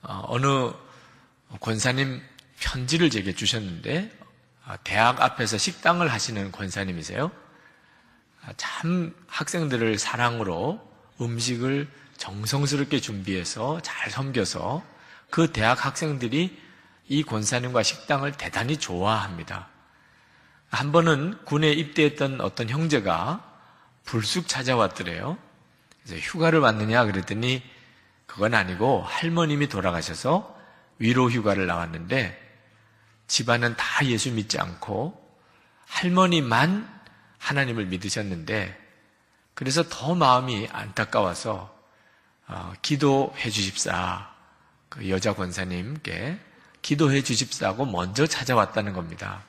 어느 권사님 편지를 제게 주셨는데 대학 앞에서 식당을 하시는 권사님이세요. 참 학생들을 사랑으로 음식을 정성스럽게 준비해서 잘 섬겨서 그 대학 학생들이 이 권사님과 식당을 대단히 좋아합니다. 한 번은 군에 입대했던 어떤 형제가 불쑥 찾아왔더래요. 그래서 휴가를 왔느냐 그랬더니 그건 아니고 할머님이 돌아가셔서 위로 휴가를 나왔는데 집안은 다 예수 믿지 않고 할머니만 하나님을 믿으셨는데 그래서 더 마음이 안타까워서 기도해 주십사, 그 여자 권사님께 기도해 주십사고 먼저 찾아왔다는 겁니다.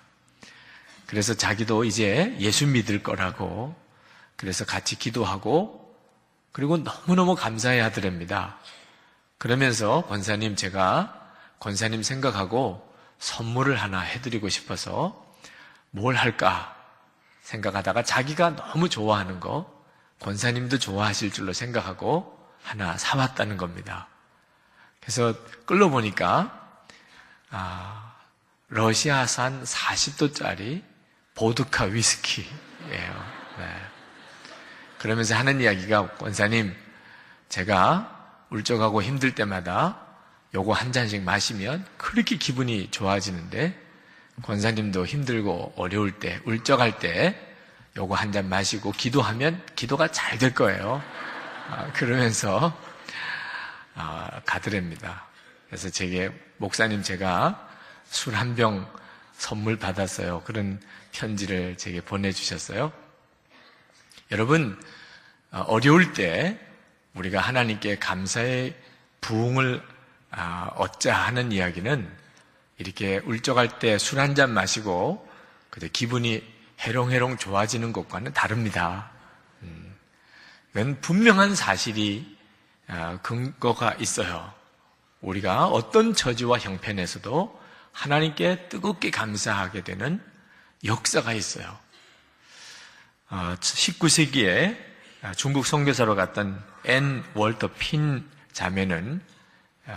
그래서 자기도 이제 예수 믿을 거라고 그래서 같이 기도하고 그리고 너무너무 감사해 하더랍니다. 그러면서 권사님, 제가 권사님 생각하고 선물을 하나 해드리고 싶어서 뭘 할까 생각하다가 자기가 너무 좋아하는 거 권사님도 좋아하실 줄로 생각하고 하나 사왔다는 겁니다. 그래서 끌어보니까 러시아산 40도짜리 보드카 위스키예요. 네. 그러면서 하는 이야기가 권사님, 제가 울적하고 힘들 때마다 요거 한 잔씩 마시면 그렇게 기분이 좋아지는데 권사님도 힘들고 어려울 때, 울적할 때 요거 한 잔 마시고 기도하면 기도가 잘 될 거예요. 그러면서 가더랍니다. 그래서 제게 목사님, 제가 술 한 병 선물 받았어요. 그런 편지를 제게 보내주셨어요. 여러분, 어려울 때 우리가 하나님께 감사의 부흥을 얻자 하는 이야기는 이렇게 울적할 때 술 한 잔 마시고 기분이 해롱해롱 좋아지는 것과는 다릅니다. 이건 분명한 사실이 근거가 있어요. 우리가 어떤 처지와 형편에서도 하나님께 뜨겁게 감사하게 되는 역사가 있어요. 19세기에 중국 선교사로 갔던 앤 월터 핀 자매는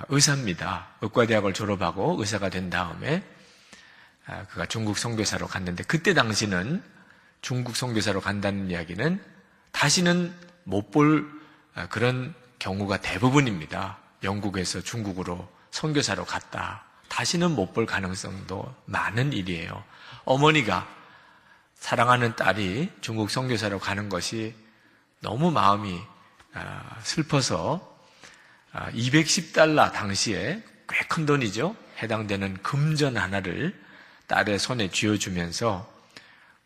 의사입니다. 의과대학을 졸업하고 의사가 된 다음에 그가 중국 선교사로 갔는데 그때 당시는 중국 선교사로 간다는 이야기는 다시는 못 볼 그런 경우가 대부분입니다. 영국에서 중국으로 선교사로 갔다. 다시는 못 볼 가능성도 많은 일이에요. 어머니가 사랑하는 딸이 중국 선교사로 가는 것이 너무 마음이 슬퍼서 210달러 당시에 꽤 큰 돈이죠. 해당되는 금전 하나를 딸의 손에 쥐어주면서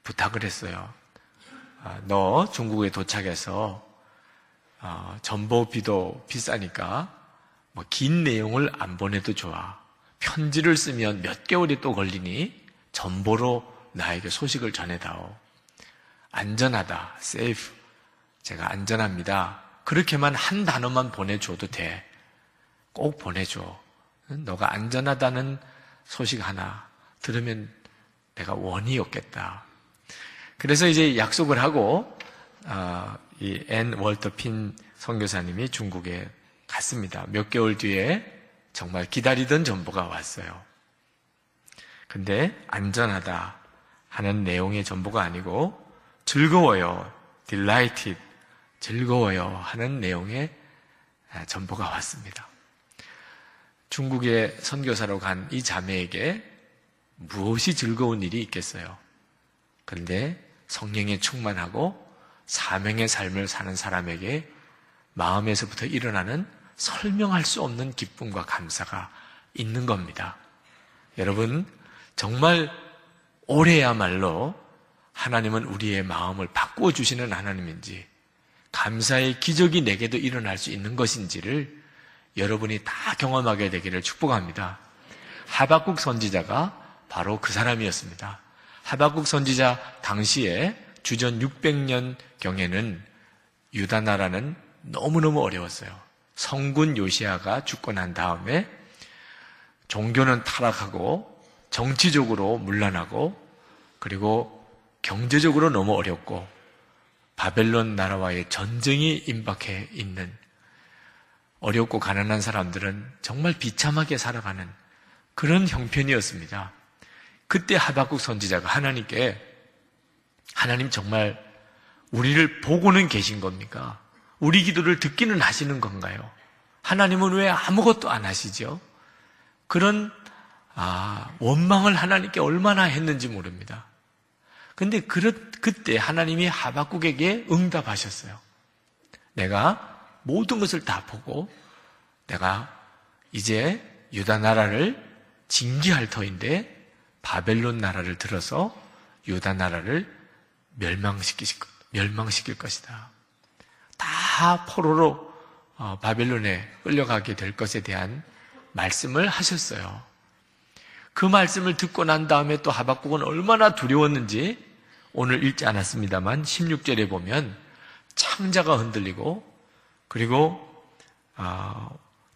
부탁을 했어요. 너 중국에 도착해서 전보비도 비싸니까 긴 내용을 안 보내도 좋아. 편지를 쓰면 몇 개월이 또 걸리니 전보로 나에게 소식을 전해다오. 안전하다, safe. 제가 안전합니다. 그렇게만 한 단어만 보내줘도 돼. 꼭 보내줘. 너가 안전하다는 소식 하나 들으면 내가 원이 없겠다. 그래서 이제 약속을 하고 이 앤 월터 핀 선교사님이 중국에 갔습니다. 몇 개월 뒤에 정말 기다리던 전보가 왔어요. 근데 안전하다 하는 내용의 전보가 아니고 즐거워요, delighted, 즐거워요 하는 내용의 전보가 왔습니다. 중국에 선교사로 간 이 자매에게 무엇이 즐거운 일이 있겠어요? 그런데 성령에 충만하고 사명의 삶을 사는 사람에게 마음에서부터 일어나는 설명할 수 없는 기쁨과 감사가 있는 겁니다. 여러분, 정말 올해야말로 하나님은 우리의 마음을 바꾸어 주시는 하나님인지 감사의 기적이 내게도 일어날 수 있는 것인지를 여러분이 다 경험하게 되기를 축복합니다. 하박국 선지자가 바로 그 사람이었습니다. 하박국 선지자 당시에 주전 600년경에는 유다 나라는 너무너무 어려웠어요. 성군 요시아가 죽고 난 다음에 종교는 타락하고 정치적으로 문란하고 그리고 경제적으로 너무 어렵고 바벨론 나라와의 전쟁이 임박해 있는 어렵고 가난한 사람들은 정말 비참하게 살아가는 그런 형편이었습니다. 그때 하박국 선지자가 하나님께 하나님 정말 우리를 보고는 계신 겁니까? 우리 기도를 듣기는 하시는 건가요? 하나님은 왜 아무것도 안 하시죠? 그런 원망을 하나님께 얼마나 했는지 모릅니다. 근데 그때 하나님이 하박국에게 응답하셨어요. 내가 모든 것을 다 보고 내가 이제 유다 나라를 징계할 터인데 바벨론 나라를 들어서 유다 나라를 멸망시킬 것이다. 다 포로로 바벨론에 끌려가게 될 것에 대한 말씀을 하셨어요. 그 말씀을 듣고 난 다음에 또 하박국은 얼마나 두려웠는지 오늘 읽지 않았습니다만 16절에 보면 창자가 흔들리고 그리고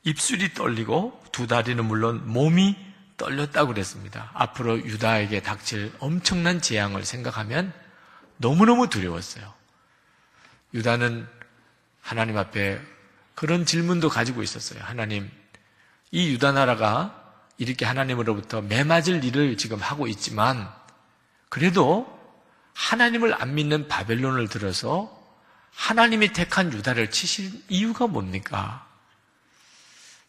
입술이 떨리고 두 다리는 물론 몸이 떨렸다고 그랬습니다. 앞으로 유다에게 닥칠 엄청난 재앙을 생각하면 너무너무 두려웠어요. 유다는 하나님 앞에 그런 질문도 가지고 있었어요. 하나님, 이 유다 나라가 이렇게 하나님으로부터 매맞을 일을 지금 하고 있지만 그래도 하나님을 안 믿는 바벨론을 들어서 하나님이 택한 유다를 치실 이유가 뭡니까?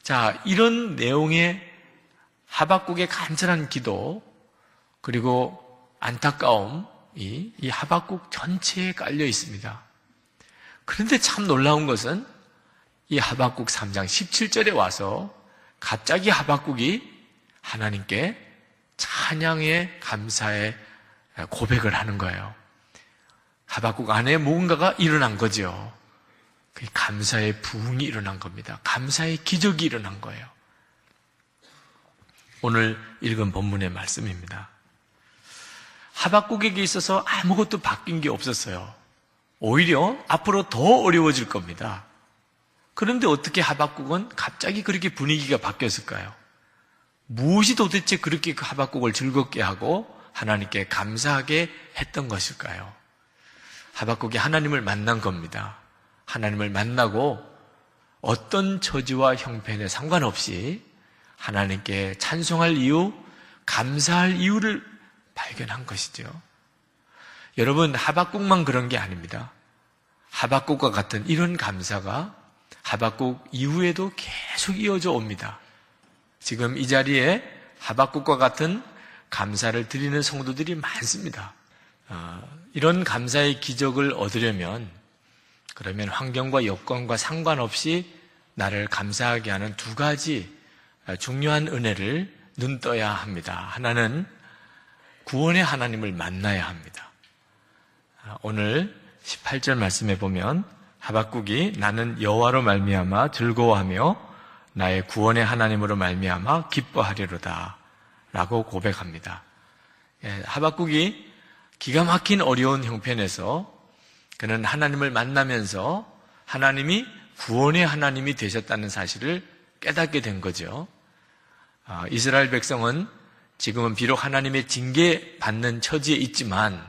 자, 이런 내용의 하박국의 간절한 기도 그리고 안타까움이 이 하박국 전체에 깔려 있습니다. 그런데 참 놀라운 것은 이 하박국 3장 17절에 와서 갑자기 하박국이 하나님께 찬양의 감사의 고백을 하는 거예요. 하박국 안에 뭔가가 일어난 거죠. 그 감사의 부흥이 일어난 겁니다. 감사의 기적이 일어난 거예요. 오늘 읽은 본문의 말씀입니다. 하박국에게 있어서 아무것도 바뀐 게 없었어요. 오히려 앞으로 더 어려워질 겁니다. 그런데 어떻게 하박국은 갑자기 그렇게 분위기가 바뀌었을까요? 무엇이 도대체 그렇게 그 하박국을 즐겁게 하고 하나님께 감사하게 했던 것일까요? 하박국이 하나님을 만난 겁니다. 하나님을 만나고 어떤 처지와 형편에 상관없이 하나님께 찬송할 이유, 감사할 이유를 발견한 것이죠. 여러분, 하박국만 그런 게 아닙니다. 하박국과 같은 이런 감사가 하박국 이후에도 계속 이어져 옵니다. 지금 이 자리에 하박국과 같은 감사를 드리는 성도들이 많습니다. 이런 감사의 기적을 얻으려면 그러면 환경과 여건과 상관없이 나를 감사하게 하는 두 가지 중요한 은혜를 눈떠야 합니다. 하나는 구원의 하나님을 만나야 합니다. 오늘 18절 말씀에 보면 하박국이 나는 여호와로 말미암아 즐거워하며 나의 구원의 하나님으로 말미암아 기뻐하리로다 라고 고백합니다. 하박국이 기가 막힌 어려운 형편에서 그는 하나님을 만나면서 하나님이 구원의 하나님이 되셨다는 사실을 깨닫게 된 거죠. 이스라엘 백성은 지금은 비록 하나님의 징계받는 처지에 있지만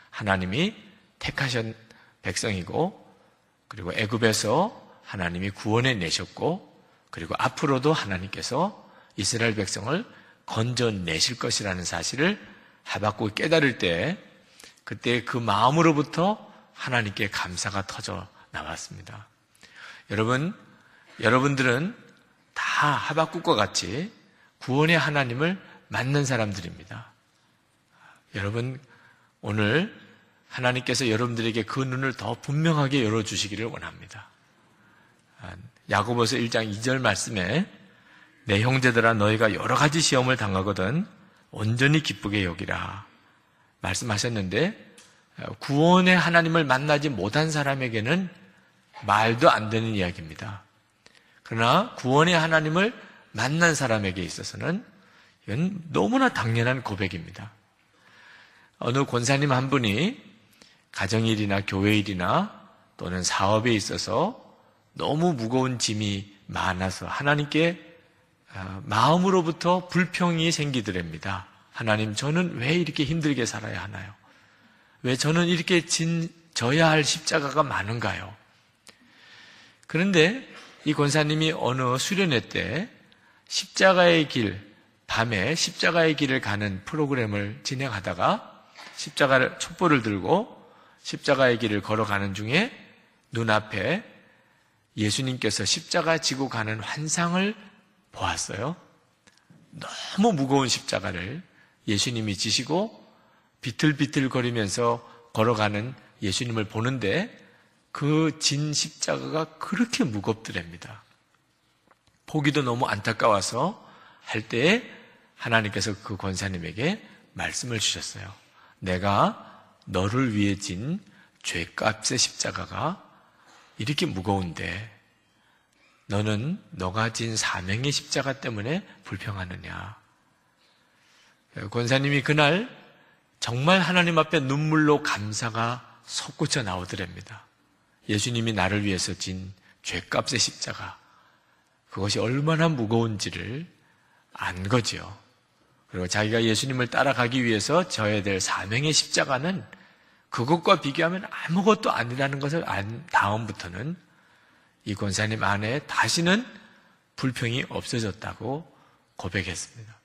하나님이 택하신 백성이고 그리고 애굽에서 하나님이 구원해 내셨고 그리고 앞으로도 하나님께서 이스라엘 백성을 건져내실 것이라는 사실을 하박국이 깨달을 때 그때 그 마음으로부터 하나님께 감사가 터져 나왔습니다. 여러분들은 다 하박국과 같이 구원의 하나님을 만난 사람들입니다. 여러분, 오늘 하나님께서 여러분들에게 그 눈을 더 분명하게 열어주시기를 원합니다. 야고보서 1장 2절 말씀에 내 형제들아 너희가 여러 가지 시험을 당하거든 온전히 기쁘게 여기라 말씀하셨는데 구원의 하나님을 만나지 못한 사람에게는 말도 안 되는 이야기입니다. 그러나 구원의 하나님을 만난 사람에게 있어서는 이건 너무나 당연한 고백입니다. 어느 권사님 한 분이 가정일이나 교회일이나 또는 사업에 있어서 너무 무거운 짐이 많아서 하나님께 마음으로부터 불평이 생기더랍니다. 하나님, 저는 왜 이렇게 힘들게 살아야 하나요? 왜 저는 이렇게 져야 할 십자가가 많은가요? 그런데 이 권사님이 어느 수련회 때 십자가의 길, 밤에 십자가의 길을 가는 프로그램을 진행하다가 촛불을 들고 십자가의 길을 걸어가는 중에 눈앞에 예수님께서 십자가 지고 가는 환상을 보았어요. 너무 무거운 십자가를 예수님이 지시고 비틀비틀 거리면서 걸어가는 예수님을 보는데 그 진 십자가가 그렇게 무겁더랍니다. 보기도 너무 안타까워서 할 때에 하나님께서 그 권사님에게 말씀을 주셨어요. 내가 너를 위해 진 죄값의 십자가가 이렇게 무거운데 너는 너가 진 사명의 십자가 때문에 불평하느냐. 권사님이 그날 정말 하나님 앞에 눈물로 감사가 솟구쳐 나오더랍니다. 예수님이 나를 위해서 진 죄값의 십자가, 그것이 얼마나 무거운지를 안 거지요. 그리고 자기가 예수님을 따라가기 위해서 져야 될 사명의 십자가는 그것과 비교하면 아무것도 아니라는 것을 안 다음부터는 이 권사님 안에 다시는 불평이 없어졌다고 고백했습니다.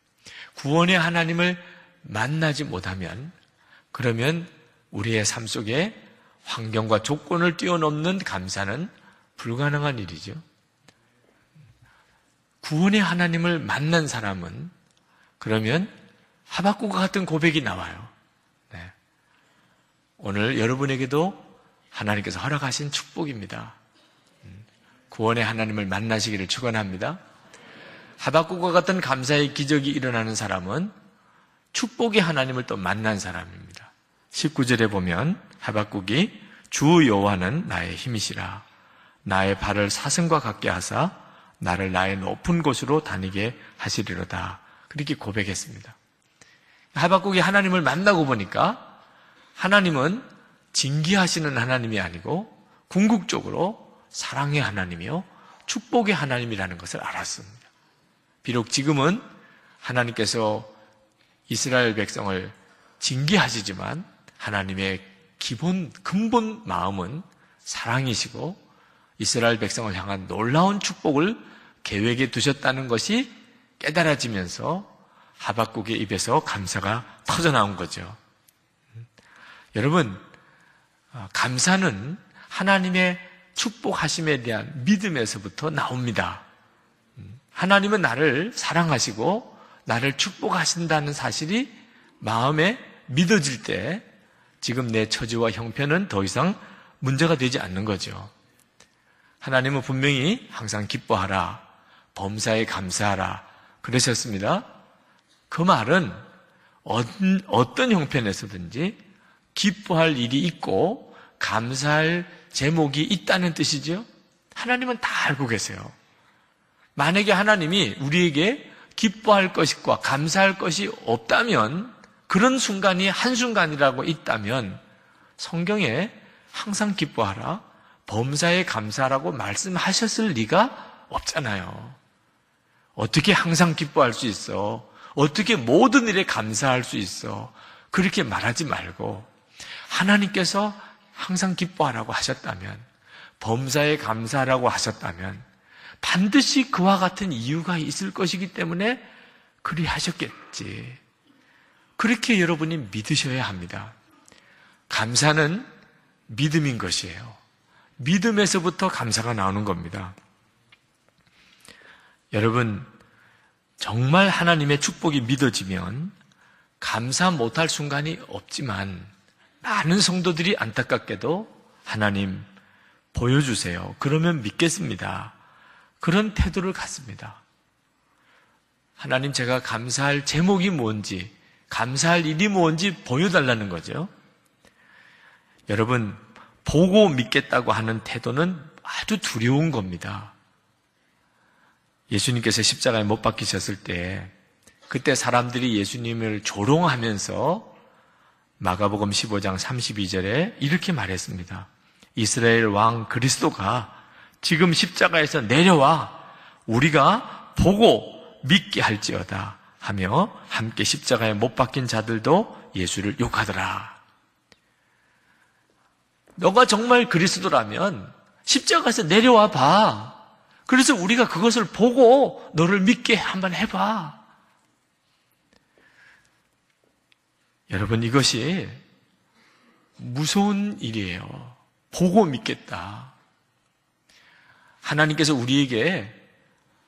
구원의 하나님을 만나지 못하면 그러면 우리의 삶 속에 환경과 조건을 뛰어넘는 감사는 불가능한 일이죠. 구원의 하나님을 만난 사람은 그러면 하박국과 같은 고백이 나와요. 네. 오늘 여러분에게도 하나님께서 허락하신 축복입니다. 구원의 하나님을 만나시기를 축원합니다. 하박국과 같은 감사의 기적이 일어나는 사람은 축복의 하나님을 또 만난 사람입니다. 19절에 보면 하박국이 주 여호와는 나의 힘이시라. 나의 발을 사슴과 같게 하사 나를 나의 높은 곳으로 다니게 하시리로다. 그렇게 고백했습니다. 하박국이 하나님을 만나고 보니까 하나님은 징계하시는 하나님이 아니고 궁극적으로 사랑의 하나님이요 축복의 하나님이라는 것을 알았습니다. 비록 지금은 하나님께서 이스라엘 백성을 징계하시지만 하나님의 근본 마음은 사랑이시고 이스라엘 백성을 향한 놀라운 축복을 계획에 두셨다는 것이 깨달아지면서 하박국의 입에서 감사가 터져나온 거죠. 여러분, 감사는 하나님의 축복하심에 대한 믿음에서부터 나옵니다. 하나님은 나를 사랑하시고 나를 축복하신다는 사실이 마음에 믿어질 때 지금 내 처지와 형편은 더 이상 문제가 되지 않는 거죠. 하나님은 분명히 항상 기뻐하라, 범사에 감사하라 그러셨습니다. 그 말은 어떤 형편에서든지 기뻐할 일이 있고 감사할 제목이 있다는 뜻이죠. 하나님은 다 알고 계세요. 만약에 하나님이 우리에게 기뻐할 것과 감사할 것이 없다면, 그런 순간이 한순간이라고 있다면 성경에 항상 기뻐하라, 범사에 감사하라고 말씀하셨을 리가 없잖아요. 어떻게 항상 기뻐할 수 있어? 어떻게 모든 일에 감사할 수 있어? 그렇게 말하지 말고 하나님께서 항상 기뻐하라고 하셨다면, 범사에 감사하라고 하셨다면 반드시 그와 같은 이유가 있을 것이기 때문에 그리하셨겠지. 그렇게 여러분이 믿으셔야 합니다. 감사는 믿음인 것이에요. 믿음에서부터 감사가 나오는 겁니다. 여러분, 정말 하나님의 축복이 믿어지면 감사 못할 순간이 없지만 많은 성도들이 안타깝게도 하나님 보여주세요. 그러면 믿겠습니다. 그런 태도를 갖습니다. 하나님, 제가 감사할 제목이 뭔지, 감사할 일이 뭔지 보여달라는 거죠. 여러분, 보고 믿겠다고 하는 태도는 아주 두려운 겁니다. 예수님께서 십자가에 못 박히셨을 때, 그때 사람들이 예수님을 조롱하면서 마가복음 15장 32절에 이렇게 말했습니다. 이스라엘 왕 그리스도가 지금 십자가에서 내려와 우리가 보고 믿게 할지어다 하며 함께 십자가에 못 박힌 자들도 예수를 욕하더라. 너가 정말 그리스도라면 십자가에서 내려와 봐. 그래서 우리가 그것을 보고 너를 믿게 한번 해봐. 여러분, 이것이 무서운 일이에요. 보고 믿겠다. 하나님께서 우리에게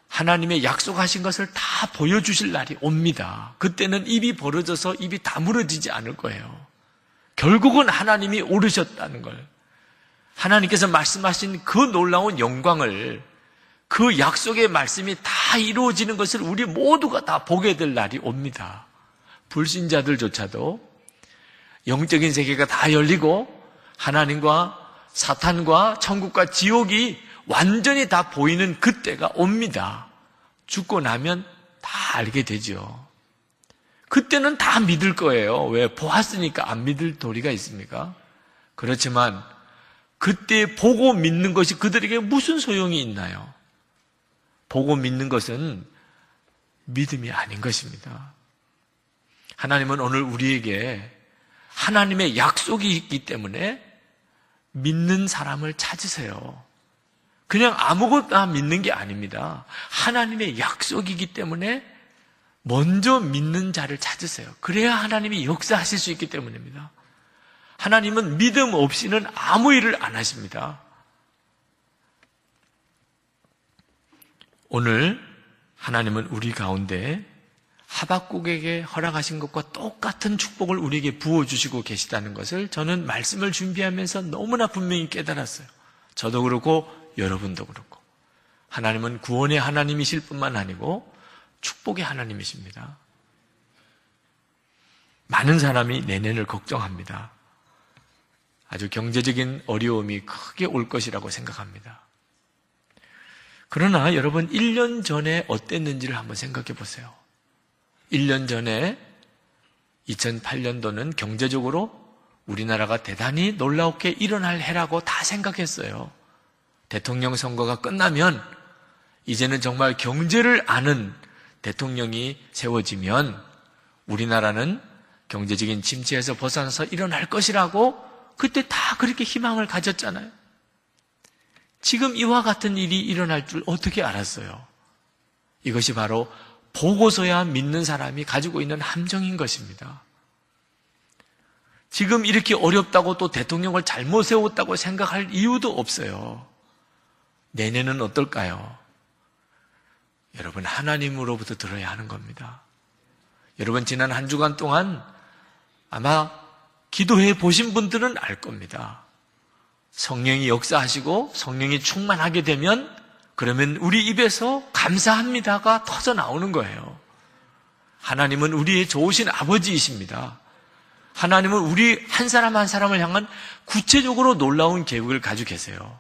하나님의 약속하신 것을 다 보여주실 날이 옵니다. 그때는 입이 벌어져서 입이 다물어지지 않을 거예요. 결국은 하나님이 오르셨다는 걸, 하나님께서 말씀하신 그 놀라운 영광을, 그 약속의 말씀이 다 이루어지는 것을 우리 모두가 다 보게 될 날이 옵니다. 불신자들조차도 영적인 세계가 다 열리고 하나님과 사탄과 천국과 지옥이 완전히 다 보이는 그때가 옵니다. 죽고 나면 다 알게 되죠. 그때는 다 믿을 거예요. 왜? 보았으니까 안 믿을 도리가 있습니까? 그렇지만 그때 보고 믿는 것이 그들에게 무슨 소용이 있나요? 보고 믿는 것은 믿음이 아닌 것입니다. 하나님은 오늘 우리에게 하나님의 약속이 있기 때문에 믿는 사람을 찾으세요. 그냥 아무것도 믿는 게 아닙니다. 하나님의 약속이기 때문에 먼저 믿는 자를 찾으세요. 그래야 하나님이 역사하실 수 있기 때문입니다. 하나님은 믿음 없이는 아무 일을 안 하십니다. 오늘 하나님은 우리 가운데 하박국에게 허락하신 것과 똑같은 축복을 우리에게 부어주시고 계시다는 것을 저는 말씀을 준비하면서 너무나 분명히 깨달았어요. 저도 그렇고 여러분도 그렇고. 하나님은 구원의 하나님이실 뿐만 아니고 축복의 하나님이십니다. 많은 사람이 내년을 걱정합니다. 아주 경제적인 어려움이 크게 올 것이라고 생각합니다. 그러나 여러분, 1년 전에 어땠는지를 한번 생각해 보세요. 1년 전에 2008년도는 경제적으로 우리나라가 대단히 놀랍게 일어날 해라고 다 생각했어요. 대통령 선거가 끝나면 이제는 정말 경제를 아는 대통령이 세워지면 우리나라는 경제적인 침체에서 벗어나서 일어날 것이라고 그때 다 그렇게 희망을 가졌잖아요. 지금 이와 같은 일이 일어날 줄 어떻게 알았어요? 이것이 바로 보고서야 믿는 사람이 가지고 있는 함정인 것입니다. 지금 이렇게 어렵다고 또 대통령을 잘못 세웠다고 생각할 이유도 없어요. 내년은 어떨까요? 여러분, 하나님으로부터 들어야 하는 겁니다. 여러분, 지난 한 주간 동안 아마 기도해 보신 분들은 알 겁니다. 성령이 역사하시고 성령이 충만하게 되면 그러면 우리 입에서 감사합니다가 터져 나오는 거예요. 하나님은 우리의 좋으신 아버지이십니다. 하나님은 우리 한 사람 한 사람을 향한 구체적으로 놀라운 계획을 가지고 계세요.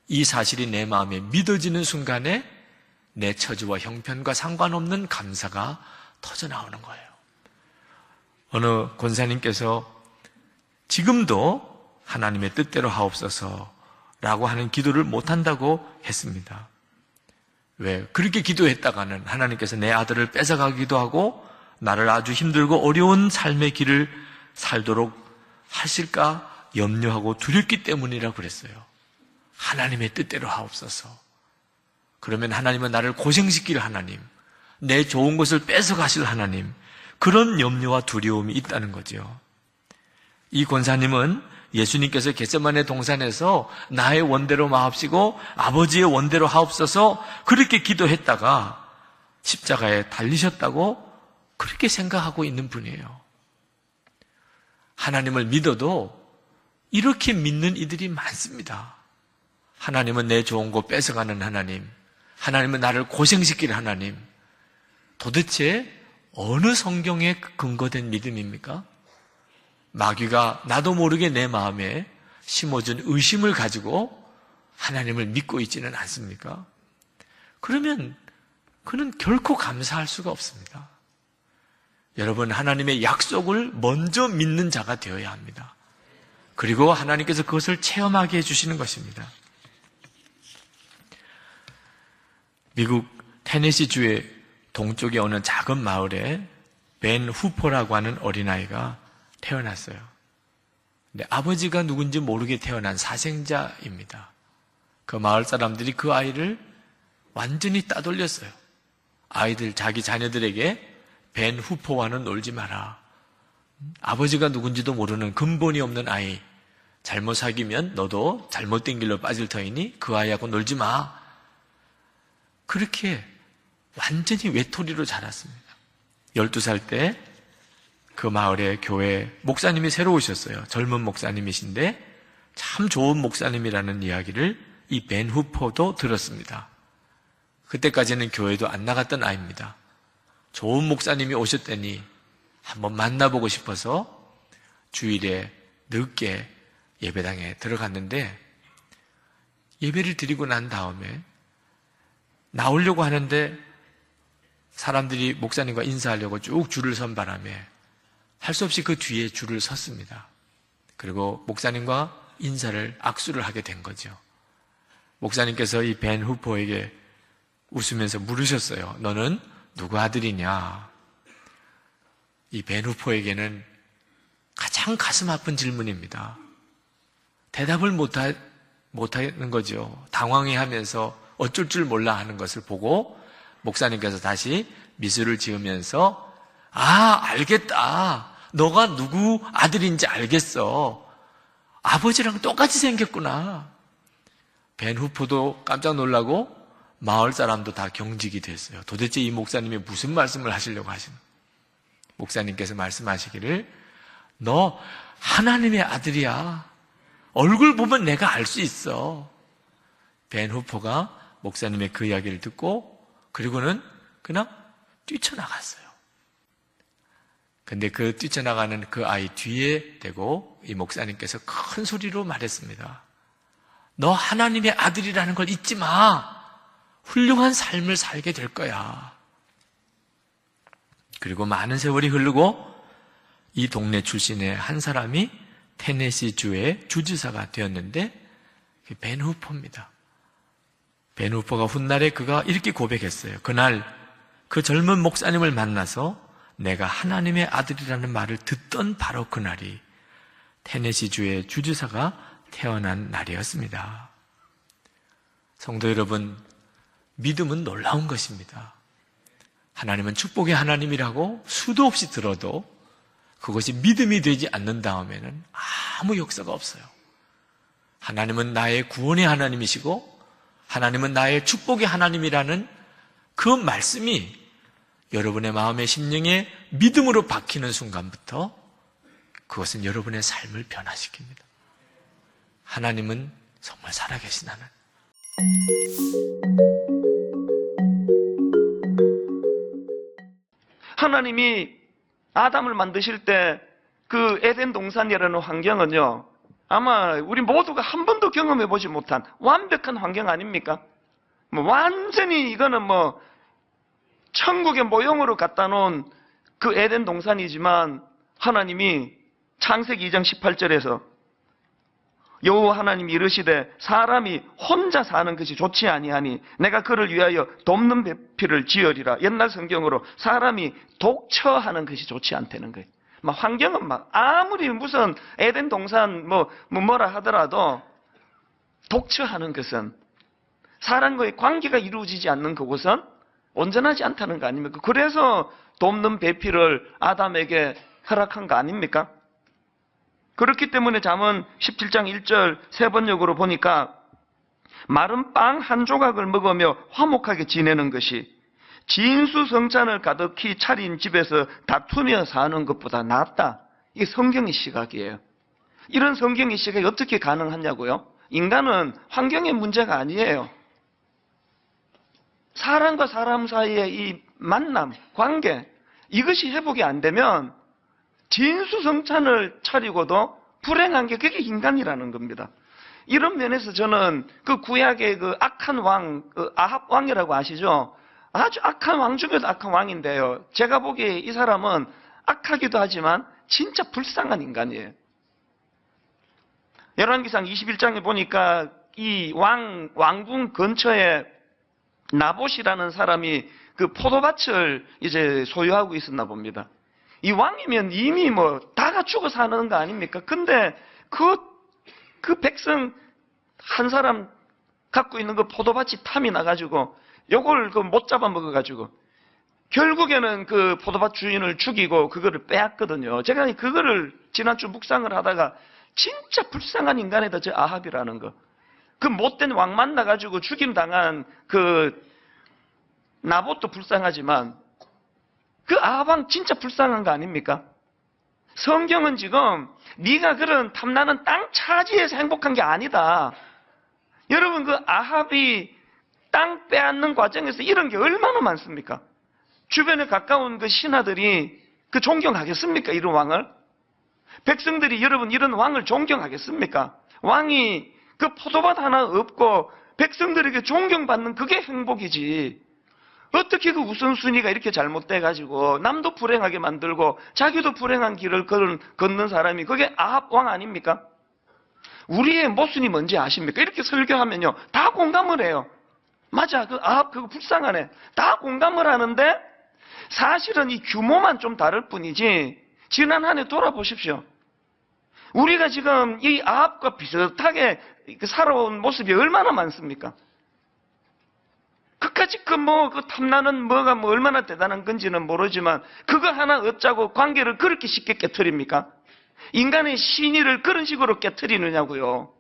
이 사실이 내 마음에 믿어지는 순간에 내 처지와 형편과 상관없는 감사가 터져 나오는 거예요. 어느 권사님께서 지금도 하나님의 뜻대로 하옵소서라고 하는 기도를 못한다고 했습니다. 왜? 그렇게 기도했다가는 하나님께서 내 아들을 뺏어가기도 하고 나를 아주 힘들고 어려운 삶의 길을 살도록 하실까 염려하고 두렵기 때문이라고 그랬어요. 하나님의 뜻대로 하옵소서. 그러면 하나님은 나를 고생시킬 하나님, 내 좋은 것을 뺏어가실 하나님, 그런 염려와 두려움이 있다는 거죠. 이 권사님은 예수님께서 겟세마네 동산에서 나의 원대로 마옵시고 아버지의 원대로 하옵소서 그렇게 기도했다가 십자가에 달리셨다고 그렇게 생각하고 있는 분이에요. 하나님을 믿어도 이렇게 믿는 이들이 많습니다. 하나님은 내 좋은 거 뺏어가는 하나님, 하나님은 나를 고생시킬 하나님. 도대체 어느 성경에 근거된 믿음입니까? 마귀가 나도 모르게 내 마음에 심어준 의심을 가지고 하나님을 믿고 있지는 않습니까? 그러면 그는 결코 감사할 수가 없습니다. 여러분, 하나님의 약속을 먼저 믿는 자가 되어야 합니다. 그리고 하나님께서 그것을 체험하게 해주시는 것입니다. 미국 테네시주의 동쪽의 어느 작은 마을에 벤 후퍼라고 하는 어린아이가 태어났어요. 근데 아버지가 누군지 모르게 태어난 사생자입니다. 그 마을 사람들이 그 아이를 완전히 따돌렸어요. 아이들, 자기 자녀들에게 벤 후포와는 놀지 마라. 아버지가 누군지도 모르는 근본이 없는 아이, 잘못 사귀면 너도 잘못된 길로 빠질 터이니 그 아이하고 놀지 마. 그렇게 완전히 외톨이로 자랐습니다. 12살 때 그 마을에 교회 목사님이 새로 오셨어요. 젊은 목사님이신데 참 좋은 목사님이라는 이야기를 이 벤 후포도 들었습니다. 그때까지는 교회도 안 나갔던 아이입니다. 좋은 목사님이 오셨다니 한번 만나보고 싶어서 주일에 늦게 예배당에 들어갔는데, 예배를 드리고 난 다음에 나오려고 하는데 사람들이 목사님과 인사하려고 쭉 줄을 선 바람에 할 수 없이 그 뒤에 줄을 섰습니다. 그리고 목사님과 인사를, 악수를 하게 된 거죠. 목사님께서 이 벤 후포에게 웃으면서 물으셨어요. 너는 누구 아들이냐? 이 벤 후포에게는 가장 가슴 아픈 질문입니다. 대답을 못하는 거죠. 당황해하면서 어쩔 줄 몰라 하는 것을 보고 목사님께서 다시 미소를 지으면서 알겠다. 너가 누구 아들인지 알겠어. 아버지랑 똑같이 생겼구나. 벤 후포도 깜짝 놀라고 마을 사람도 다 경직이 됐어요. 도대체 이 목사님이 무슨 말씀을 하시려고 하시나? 목사님께서 말씀하시기를, 너 하나님의 아들이야. 얼굴 보면 내가 알 수 있어. 벤 후포가 목사님의 그 이야기를 듣고 그리고는 그냥 뛰쳐나갔어요. 근데 그 뛰쳐나가는 그 아이 뒤에 대고 이 목사님께서 큰 소리로 말했습니다. 너 하나님의 아들이라는 걸 잊지 마. 훌륭한 삶을 살게 될 거야. 그리고 많은 세월이 흐르고 이 동네 출신의 한 사람이 테네시주의 주지사가 되었는데 벤 후포입니다. 벤 후포가 훗날에 그가 이렇게 고백했어요. 그날 그 젊은 목사님을 만나서 내가 하나님의 아들이라는 말을 듣던 바로 그날이 테네시주의 주지사가 태어난 날이었습니다. 성도 여러분, 믿음은 놀라운 것입니다. 하나님은 축복의 하나님이라고 수도 없이 들어도 그것이 믿음이 되지 않는 다음에는 아무 역사가 없어요. 하나님은 나의 구원의 하나님이시고 하나님은 나의 축복의 하나님이라는 그 말씀이 여러분의 마음의 심령에 믿음으로 박히는 순간부터 그것은 여러분의 삶을 변화시킵니다. 하나님은 정말 살아계신 하나님. 하나님이 아담을 만드실 때 그 에덴 동산이라는 환경은요, 아마 우리 모두가 한 번도 경험해보지 못한 완벽한 환경 아닙니까? 완전히 이거는 천국의 모형으로 갖다 놓은 그 에덴 동산이지만 하나님이 창세기 2장 18절에서 여호와 하나님이 이르시되 사람이 혼자 사는 것이 좋지 아니하니 내가 그를 위하여 돕는 배필을 지으리라. 옛날 성경으로 사람이 독처하는 것이 좋지 않다는 거예요. 환경은 아무리 무슨 에덴 동산 뭐라 하더라도 독처하는 것은 사람과의 관계가 이루어지지 않는 그곳은 온전하지 않다는 거 아닙니까? 그래서 돕는 배필을 아담에게 허락한 거 아닙니까? 그렇기 때문에 잠언 17장 1절 세 번역으로 보니까 마른 빵 한 조각을 먹으며 화목하게 지내는 것이 진수성찬을 가득히 차린 집에서 다투며 사는 것보다 낫다. 이게 성경의 시각이에요. 이런 성경의 시각이 어떻게 가능하냐고요? 인간은 환경의 문제가 아니에요. 사람과 사람 사이의 이 만남, 관계, 이것이 회복이 안 되면 진수성찬을 차리고도 불행한 게 그게 인간이라는 겁니다. 이런 면에서 저는 그 구약의 그 악한 왕, 아합 왕이라고 아시죠? 아주 악한 왕 중에도 악한 왕인데요. 제가 보기에 이 사람은 악하기도 하지만 진짜 불쌍한 인간이에요. 열왕기상 21장에 보니까 이 왕궁 근처에 나봇이라는 사람이 그 포도밭을 이제 소유하고 있었나 봅니다. 이 왕이면 이미 다 갖추고 사는 거 아닙니까? 근데 그 백성 한 사람 갖고 있는 그 포도밭이 탐이 나가지고 요걸 그 못 잡아먹어가지고 결국에는 그 포도밭 주인을 죽이고 그거를 빼앗거든요. 제가 그거를 지난주 묵상을 하다가 진짜 불쌍한 인간이다, 저 아합이라는 거. 그 못된 왕 만나가지고 죽임 당한 그 나봇도 불쌍하지만 그 아합왕 진짜 불쌍한 거 아닙니까? 성경은 지금 네가 그런 탐나는 땅 차지에서 행복한 게 아니다. 여러분, 그 아합이 땅 빼앗는 과정에서 이런 게 얼마나 많습니까? 주변에 가까운 그 신하들이 그 존경하겠습니까? 이런 왕을? 백성들이 여러분 이런 왕을 존경하겠습니까? 왕이 그 포도밭 하나 없고 백성들에게 존경받는 그게 행복이지. 어떻게 그 우선순위가 이렇게 잘못돼가지고 남도 불행하게 만들고 자기도 불행한 길을 걷는 사람이 그게 아합 왕 아닙니까? 우리의 모순이 뭔지 아십니까? 이렇게 설교하면요 다 공감을 해요. 맞아, 그 아합 그거 불쌍하네. 다 공감을 하는데 사실은 이 규모만 좀 다를 뿐이지 지난 한 해 돌아보십시오. 우리가 지금 이 아합과 비슷하게 살아온 모습이 얼마나 많습니까? 그까짓 그 탐나는 뭐가 얼마나 대단한 건지는 모르지만 그거 하나 얻자고 관계를 그렇게 쉽게 깨트립니까? 인간의 신의를 그런 식으로 깨트리느냐고요.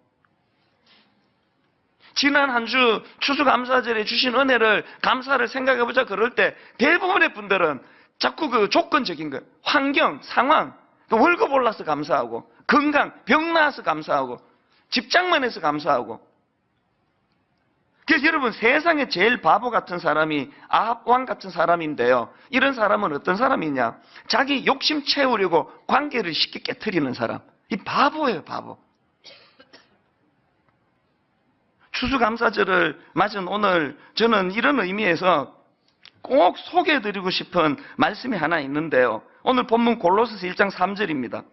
지난 한 주 추수감사절에 주신 은혜를 감사를 생각해보자 그럴 때 대부분의 분들은 자꾸 그 조건적인 거, 환경, 상황, 월급 올라서 감사하고 건강, 병 나아서 감사하고 직장만 해서 감사하고. 그래서 여러분 세상에 제일 바보 같은 사람이 아합 왕 같은 사람인데요. 이런 사람은 어떤 사람이냐? 자기 욕심 채우려고 관계를 쉽게 깨트리는 사람. 이 바보예요, 바보. 추수감사절을 맞은 오늘 저는 이런 의미에서 꼭 소개해드리고 싶은 말씀이 하나 있는데요. 오늘 본문 골로새서 1장 3절입니다.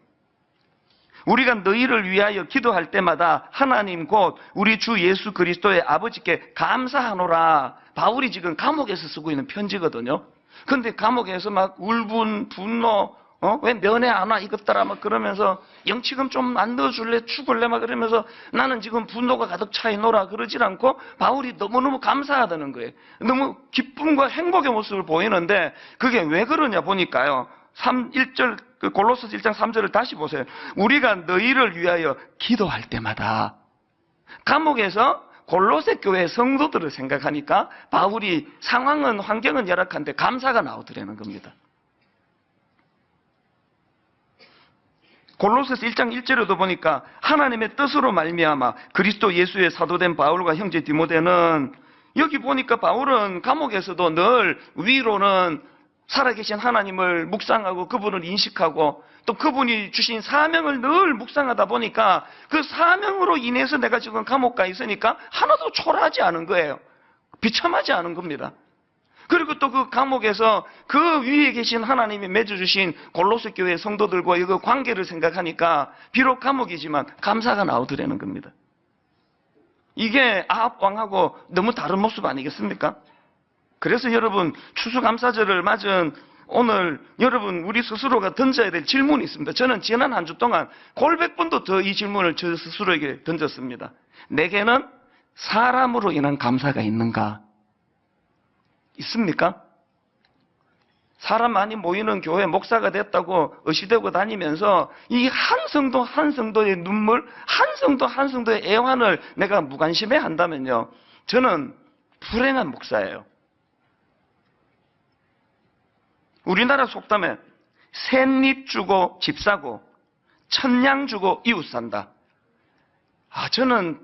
우리가 너희를 위하여 기도할 때마다 하나님 곧 우리 주 예수 그리스도의 아버지께 감사하노라. 바울이 지금 감옥에서 쓰고 있는 편지거든요. 근데 감옥에서 막 울분, 분노, 왜 면회 안 와? 이것들아 막 그러면서 영치금 좀 안 넣어줄래? 죽을래? 막 그러면서 나는 지금 분노가 가득 차 있노라 그러질 않고 바울이 너무너무 감사하다는 거예요. 너무 기쁨과 행복의 모습을 보이는데 그게 왜 그러냐 보니까요. 1절, 골로새서 1장 3절을 다시 보세요. 우리가 너희를 위하여 기도할 때마다 감옥에서 골로새 교회 성도들을 생각하니까 바울이 상황은 환경은 열악한데 감사가 나오더라는 겁니다. 골로새서 1장 1절에도 보니까 하나님의 뜻으로 말미암아 그리스도 예수의 사도된 바울과 형제 디모데는 여기 보니까 바울은 감옥에서도 늘 위로는 살아계신 하나님을 묵상하고 그분을 인식하고 또 그분이 주신 사명을 늘 묵상하다 보니까 그 사명으로 인해서 내가 지금 감옥 가 있으니까 하나도 초라하지 않은 거예요. 비참하지 않은 겁니다. 그리고 또 그 감옥에서 그 위에 계신 하나님이 맺어주신 골로새 교회 성도들과 그 관계를 생각하니까 비록 감옥이지만 감사가 나오더라는 겁니다. 이게 아합 왕하고 너무 다른 모습 아니겠습니까? 그래서 여러분 추수감사절을 맞은 오늘 여러분 우리 스스로가 던져야 될 질문이 있습니다. 저는 지난 한 주 동안 골백 번도 더 이 질문을 저 스스로에게 던졌습니다. 내게는 사람으로 인한 감사가 있는가? 있습니까? 사람 많이 모이는 교회 목사가 됐다고 의시되고 다니면서 이 한 성도 한 성도의 눈물, 한 성도 한 성도의 애환을 내가 무관심해 한다면요. 저는 불행한 목사예요. 우리나라 속담에 샌잎 주고 집 사고 천냥 주고 이웃 산다. 저는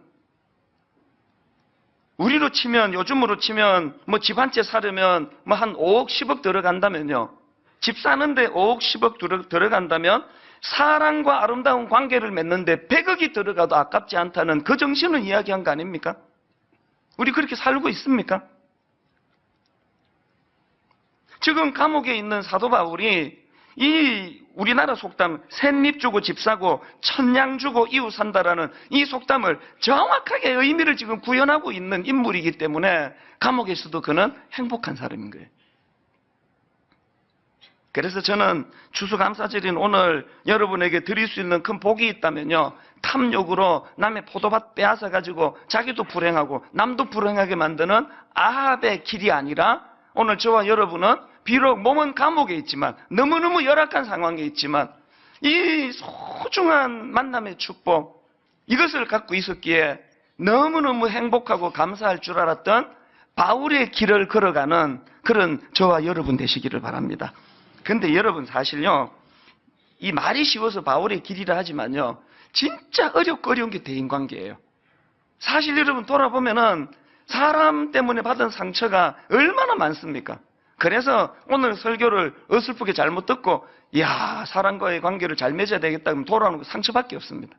우리로 치면 요즘으로 치면 집 한 채 사려면 한 5억 10억 들어간다면요. 집 사는데 5억 10억 들어간다면 사랑과 아름다운 관계를 맺는데 100억이 들어가도 아깝지 않다는 그 정신을 이야기한 거 아닙니까? 우리 그렇게 살고 있습니까? 지금 감옥에 있는 사도 바울이 이 우리나라 속담 샌잎 주고 집 사고 천냥 주고 이웃 산다라는 이 속담을 정확하게 의미를 지금 구현하고 있는 인물이기 때문에 감옥에서도 그는 행복한 사람인 거예요. 그래서 저는 추수감사절인 오늘 여러분에게 드릴 수 있는 큰 복이 있다면요, 탐욕으로 남의 포도밭 빼앗아 가지고 자기도 불행하고 남도 불행하게 만드는 아합의 길이 아니라, 오늘 저와 여러분은 비록 몸은 감옥에 있지만, 너무너무 열악한 상황에 있지만, 이 소중한 만남의 축복, 이것을 갖고 있었기에 너무너무 행복하고 감사할 줄 알았던 바울의 길을 걸어가는 그런 저와 여러분 되시기를 바랍니다. 근데 여러분, 사실요, 이 말이 쉬워서 바울의 길이라 하지만요, 진짜 어렵고 어려운 게 대인관계예요. 사실 여러분 돌아보면은 사람 때문에 받은 상처가 얼마나 많습니까? 그래서 오늘 설교를 어설프게 잘못 듣고, 이야, 사람과의 관계를 잘 맺어야 되겠다 그러면 돌아오는 거 상처밖에 없습니다.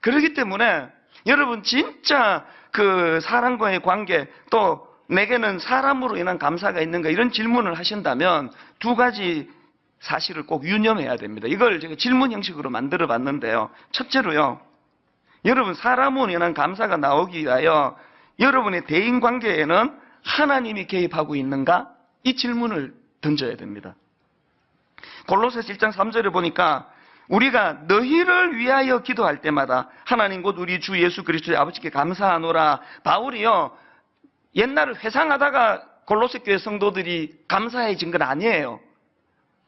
그렇기 때문에 여러분 진짜 그 사람과의 관계, 또 내게는 사람으로 인한 감사가 있는가, 이런 질문을 하신다면 두 가지 사실을 꼭 유념해야 됩니다. 이걸 제가 질문 형식으로 만들어 봤는데요. 첫째로요, 여러분 사람으로 인한 감사가 나오기 위하여 여러분의 대인관계에는 하나님이 개입하고 있는가? 이 질문을 던져야 됩니다. 골로새서 1장 3절에 보니까 우리가 너희를 위하여 기도할 때마다 하나님 곧 우리 주 예수 그리스도의 아버지께 감사하노라. 바울이요, 옛날을 회상하다가 골로새 교회 성도들이 감사해진 건 아니에요.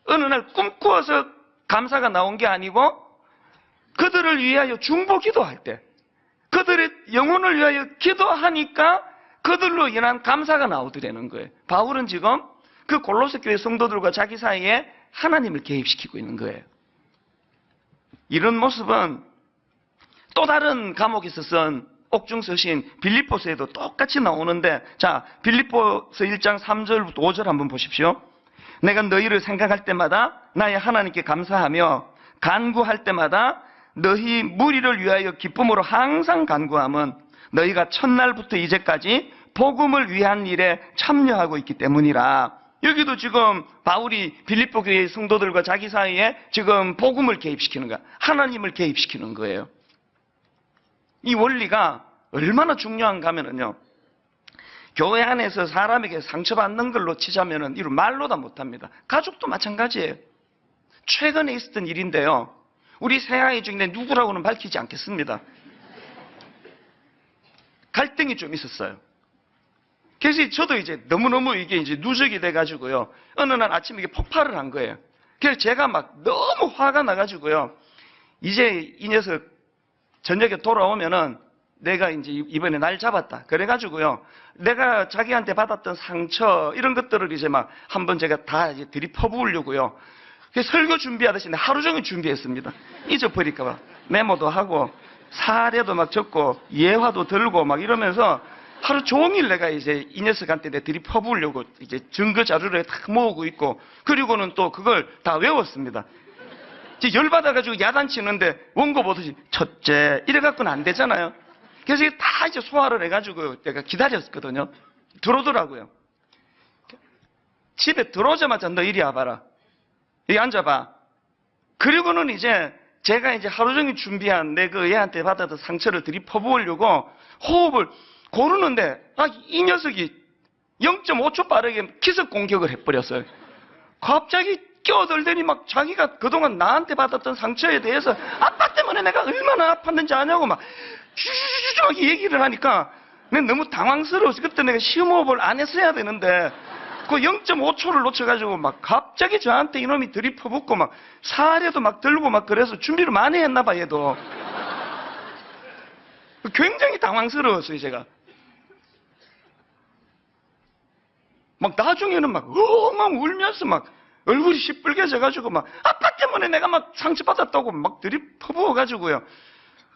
어느 날 꿈꾸어서 감사가 나온 게 아니고, 그들을 위하여 중보 기도할 때, 그들의 영혼을 위하여 기도하니까 그들로 인한 감사가 나오더라는 거예요. 바울은 지금 그 골로새 교회 성도들과 자기 사이에 하나님을 개입시키고 있는 거예요. 이런 모습은 또 다른 감옥에서 쓴 옥중서신 빌립보서에도 똑같이 나오는데, 자, 빌립보서 1장 3절부터 5절 한번 보십시오. 내가 너희를 생각할 때마다 나의 하나님께 감사하며 간구할 때마다 너희 무리를 위하여 기쁨으로 항상 간구함은 너희가 첫날부터 이제까지 복음을 위한 일에 참여하고 있기 때문이라. 여기도 지금 바울이 빌립보 교회의 성도들과 자기 사이에 지금 복음을 개입시키는 거야. 하나님을 개입시키는 거예요. 이 원리가 얼마나 중요한가 하면요, 교회 안에서 사람에게 상처받는 걸로 치자면은 이를 말로 다 못합니다. 가족도 마찬가지예요. 최근에 있었던 일인데요, 우리 새아이 중에 누구라고는 밝히지 않겠습니다. 갈등이 좀 있었어요. 그래서 저도 이제 너무너무 이게 이제 누적이 돼가지고요, 어느 날 아침에 이게 폭발을 한 거예요. 그래서 제가 막 너무 화가 나가지고요, 이제 이 녀석 저녁에 돌아오면은 내가 이제 이번에 날 잡았다. 그래가지고요, 내가 자기한테 받았던 상처, 이런 것들을 이제 막 한번 제가 다 이제 들이퍼부으려고요. 그래서 설교 준비하듯이 하루 종일 준비했습니다. 잊어버릴까봐. 메모도 하고, 사례도 막 적고, 예화도 들고 막 이러면서 하루 종일 내가 이제 이 녀석한테 내 들이퍼부으려고 이제 증거 자료를 다 모으고 있고, 그리고는 또 그걸 다 외웠습니다. 이제 열받아가지고 야단치는데 원고 보듯이 첫째, 이래갖고는 안 되잖아요. 그래서 이게 다 이제 소화를 해가지고 내가 기다렸거든요. 들어오더라고요. 집에 들어오자마자 너 이리 와봐라. 여기 앉아봐. 그리고는 이제 제가 이제 하루 종일 준비한 내 그 애한테 받았던 상처를 들이퍼부으려고 호흡을 고르는데, 이 녀석이 0.5초 빠르게 기습 공격을 해버렸어요. 갑자기 끼어들더니 막 자기가 그동안 나한테 받았던 상처에 대해서 아빠 때문에 내가 얼마나 아팠는지 아냐고 막 쭈쭈쭈쭈 얘기를 하니까 내가 너무 당황스러워서, 그때 내가 심호흡을 안 했어야 되는데 그 0.5초를 놓쳐가지고 막 갑자기 저한테 이놈이 들이퍼붓고 막 사례도 막 들고 막 그래서 준비를 많이 했나 봐, 얘도. 굉장히 당황스러웠어요, 제가. 막 나중에는 막 울면서 막 얼굴이 시뻘개져가지고 막 아빠 때문에 내가 막 상처받았다고 막 들이퍼부어가지고요.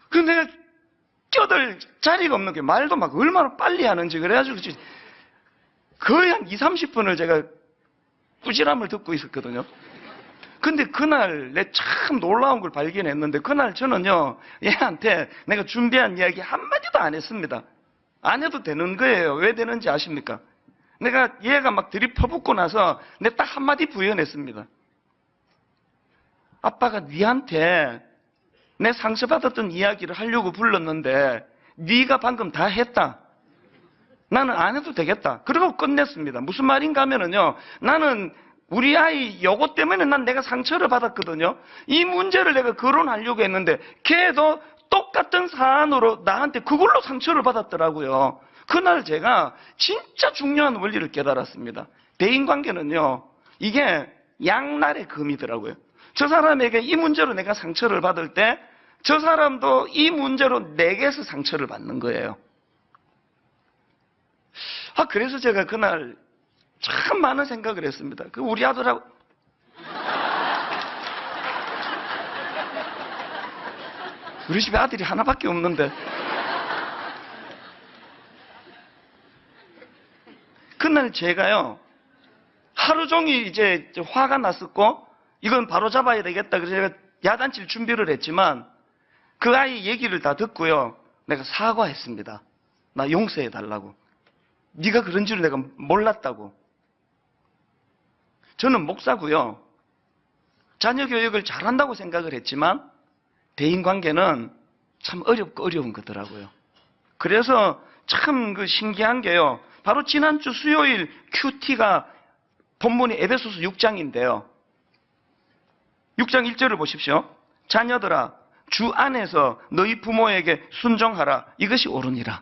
그 내가 껴들 자리가 없는 게, 말도 막 얼마나 빨리 하는지. 그래가지고 거의 한 2, 30분을 제가 꾸지람을 듣고 있었거든요. 근데 그날 내 참 놀라운 걸 발견했는데, 그날 저는요, 얘한테 내가 준비한 이야기 한마디도 안 했습니다. 안 해도 되는 거예요. 왜 되는지 아십니까? 내가 얘가 막 들이퍼붓고 나서 내가 딱 한마디 부연했습니다. 아빠가 니한테 내 상처받았던 이야기를 하려고 불렀는데 네가 방금 다 했다. 나는 안 해도 되겠다. 그러고 끝냈습니다. 무슨 말인가 하면은요, 나는 우리 아이 요거 때문에 내가 상처를 받았거든요. 이 문제를 내가 거론하려고 했는데 걔도 똑같은 사안으로 나한테 그걸로 상처를 받았더라고요. 그날 제가 진짜 중요한 원리를 깨달았습니다. 대인관계는요, 이게 양날의 금이더라고요. 저 사람에게 이 문제로 내가 상처를 받을 때 저 사람도 이 문제로 내게서 상처를 받는 거예요. 그래서 제가 그날 참 많은 생각을 했습니다. 그 우리 아들하고 우리 집에 아들이 하나밖에 없는데 그날 제가요 하루 종일 이제 화가 났었고 이건 바로 잡아야 되겠다 그래서 제가 야단칠 준비를 했지만 그 아이 얘기를 다 듣고요 내가 사과했습니다. 나 용서해 달라고. 네가 그런 줄을 내가 몰랐다고. 저는 목사고요. 자녀 교육을 잘한다고 생각을 했지만 대인관계는 참 어렵고 어려운 거더라고요. 그래서 참 그 신기한 게요. 바로 지난주 수요일 큐티가 본문이 에베소서 6장인데요. 6장 1절을 보십시오. 자녀들아 주 안에서 너희 부모에게 순종하라. 이것이 옳으니라.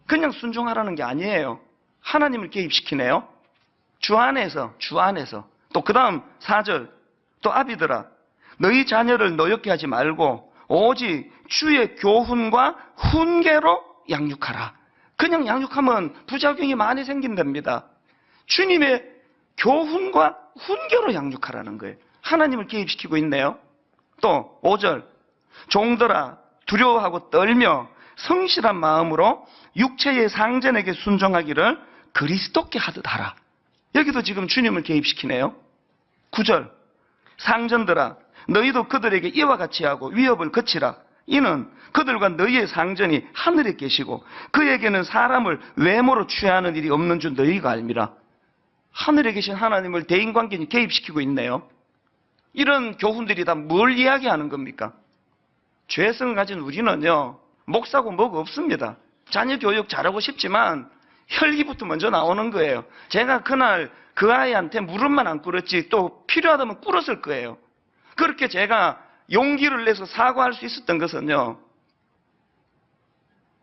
그냥 순종하라는 게 아니에요. 하나님을 개입시키네요. 주 안에서. 또 그 다음 4절. 또 아비들아 너희 자녀를 노엽게 하지 말고 오직 주의 교훈과 훈계로 양육하라. 그냥 양육하면 부작용이 많이 생긴답니다. 주님의 교훈과 훈계로 양육하라는 거예요. 하나님을 개입시키고 있네요. 또 5절. 종들아 두려워하고 떨며 성실한 마음으로 육체의 상전에게 순종하기를 그리스도께 하듯 하라. 여기도 지금 주님을 개입시키네요. 9절. 상전들아 너희도 그들에게 이와 같이 하고 위협을 거치라. 이는 그들과 너희의 상전이 하늘에 계시고 그에게는 사람을 외모로 취하는 일이 없는 줄 너희가 알미라. 하늘에 계신 하나님을 대인관계에 개입시키고 있네요. 이런 교훈들이 다 뭘 이야기하는 겁니까? 죄성을 가진 우리는요 목사고 뭐고 없습니다. 자녀 교육 잘하고 싶지만 혈기부터 먼저 나오는 거예요. 제가 그날 그 아이한테 무릎만 안 꿇었지 또 필요하다면 꿇었을 거예요. 그렇게 제가 용기를 내서 사과할 수 있었던 것은요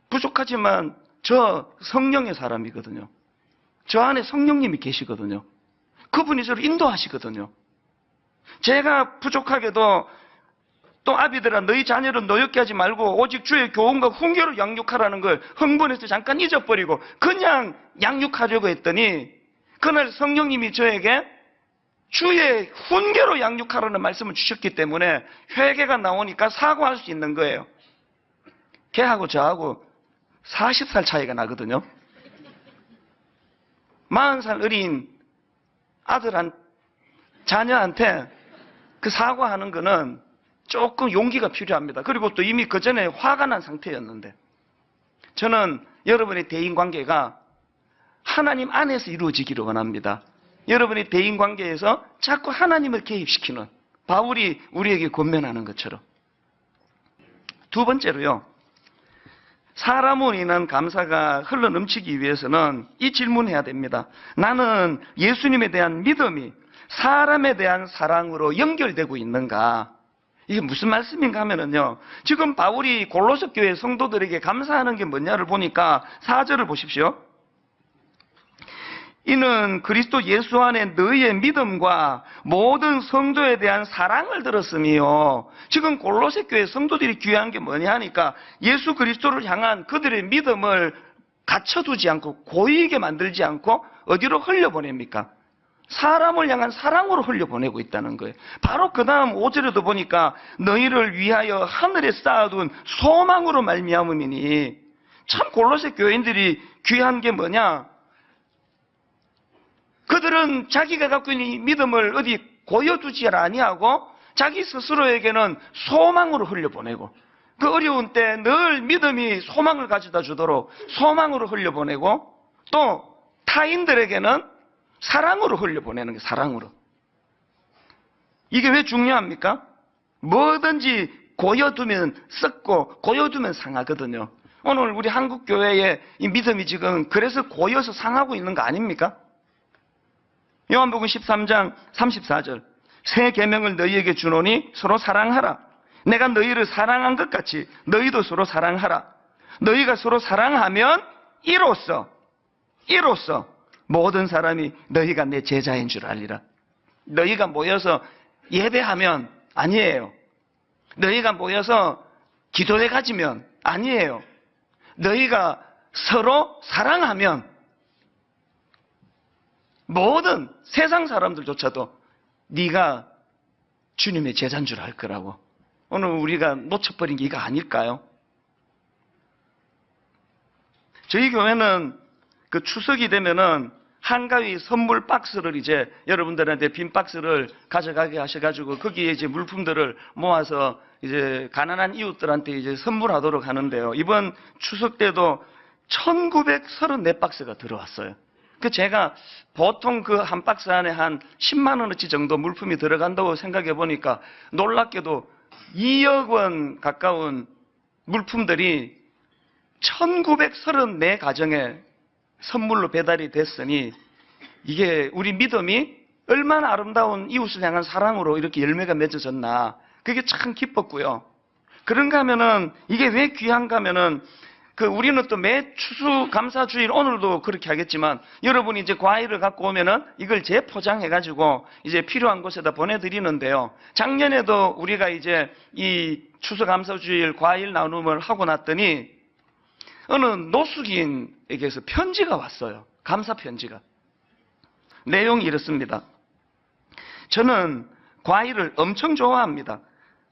부족하지만 저 성령의 사람이거든요. 저 안에 성령님이 계시거든요. 그분이 저를 인도하시거든요. 제가 부족하게도 또 아비들아 너희 자녀를 노엽게 하지 말고 오직 주의 교훈과 훈계로 양육하라는 걸 흥분해서 잠깐 잊어버리고 그냥 양육하려고 했더니 그날 성령님이 저에게 주의 훈계로 양육하라는 말씀을 주셨기 때문에 회개가 나오니까 사과할 수 있는 거예요. 걔하고 저하고 40살 차이가 나거든요. 40살 어린 자녀한테 그 사과하는 거는 조금 용기가 필요합니다. 그리고 또 이미 그 전에 화가 난 상태였는데 저는 여러분의 대인관계가 하나님 안에서 이루어지기를 원합니다. 여러분의 대인관계에서 자꾸 하나님을 개입시키는 바울이 우리에게 권면하는 것처럼. 두 번째로요. 사람으로 인한 감사가 흘러넘치기 위해서는 이 질문해야 됩니다. 나는 예수님에 대한 믿음이 사람에 대한 사랑으로 연결되고 있는가? 이게 무슨 말씀인가 하면은요. 지금 바울이 골로새 교회 성도들에게 감사하는 게 뭐냐를 보니까 4절을 보십시오. 이는 그리스도 예수 안에 너희의 믿음과 모든 성도에 대한 사랑을 들었으며 지금 골로새 교회 성도들이 귀한 게 뭐냐 하니까 예수 그리스도를 향한 그들의 믿음을 갖춰두지 않고 고이게 만들지 않고 어디로 흘려보냅니까? 사람을 향한 사랑으로 흘려보내고 있다는 거예요. 바로 그 다음 5절에도 보니까 너희를 위하여 하늘에 쌓아둔 소망으로 말미암음이니 참 골로새 교인들이 귀한 게 뭐냐? 그들은 자기가 갖고 있는 이 믿음을 어디 고여두지 아니하고 자기 스스로에게는 소망으로 흘려보내고 그 어려운 때 늘 믿음이 소망을 가져다 주도록 소망으로 흘려보내고 또 타인들에게는 사랑으로 흘려보내는 게 사랑으로. 이게 왜 중요합니까? 뭐든지 고여두면 썩고 고여두면 상하거든요. 오늘 우리 한국 교회의 이 믿음이 지금 그래서 고여서 상하고 있는 거 아닙니까? 요한복음 13장 34절. 새 계명을 너희에게 주노니 서로 사랑하라. 내가 너희를 사랑한 것 같이 너희도 서로 사랑하라. 너희가 서로 사랑하면 이로써 모든 사람이 너희가 내 제자인 줄 알리라. 너희가 모여서 예배하면 아니에요. 너희가 모여서 기도회 가지면 아니에요. 너희가 서로 사랑하면 모든 세상 사람들조차도 네가 주님의 제자인 줄 알 거라고. 오늘 우리가 놓쳐버린 게 이거 아닐까요? 저희 교회는 그 추석이 되면은 한가위 선물 박스를 이제 여러분들한테 빈 박스를 가져가게 하셔가지고 거기에 이제 물품들을 모아서 이제 가난한 이웃들한테 이제 선물하도록 하는데요. 이번 추석 때도 1934박스가 들어왔어요. 그 제가 보통 그 한 박스 안에 한 10만 원어치 정도 물품이 들어간다고 생각해 보니까 놀랍게도 2억 원 가까운 물품들이 1934 가정에 선물로 배달이 됐으니 이게 우리 믿음이 얼마나 아름다운 이웃을 향한 사랑으로 이렇게 열매가 맺어졌나. 그게 참 기뻤고요. 그런가 하면은 이게 왜 귀한가 하면은 우리는 또 매 추수감사주일 오늘도 그렇게 하겠지만 여러분이 이제 과일을 갖고 오면은 이걸 재포장해가지고 이제 필요한 곳에다 보내드리는데요. 작년에도 우리가 이제 이 추수감사주일 과일 나눔을 하고 났더니 어느 노숙인에게서 편지가 왔어요. 감사 편지가. 내용이 이렇습니다. 저는 과일을 엄청 좋아합니다.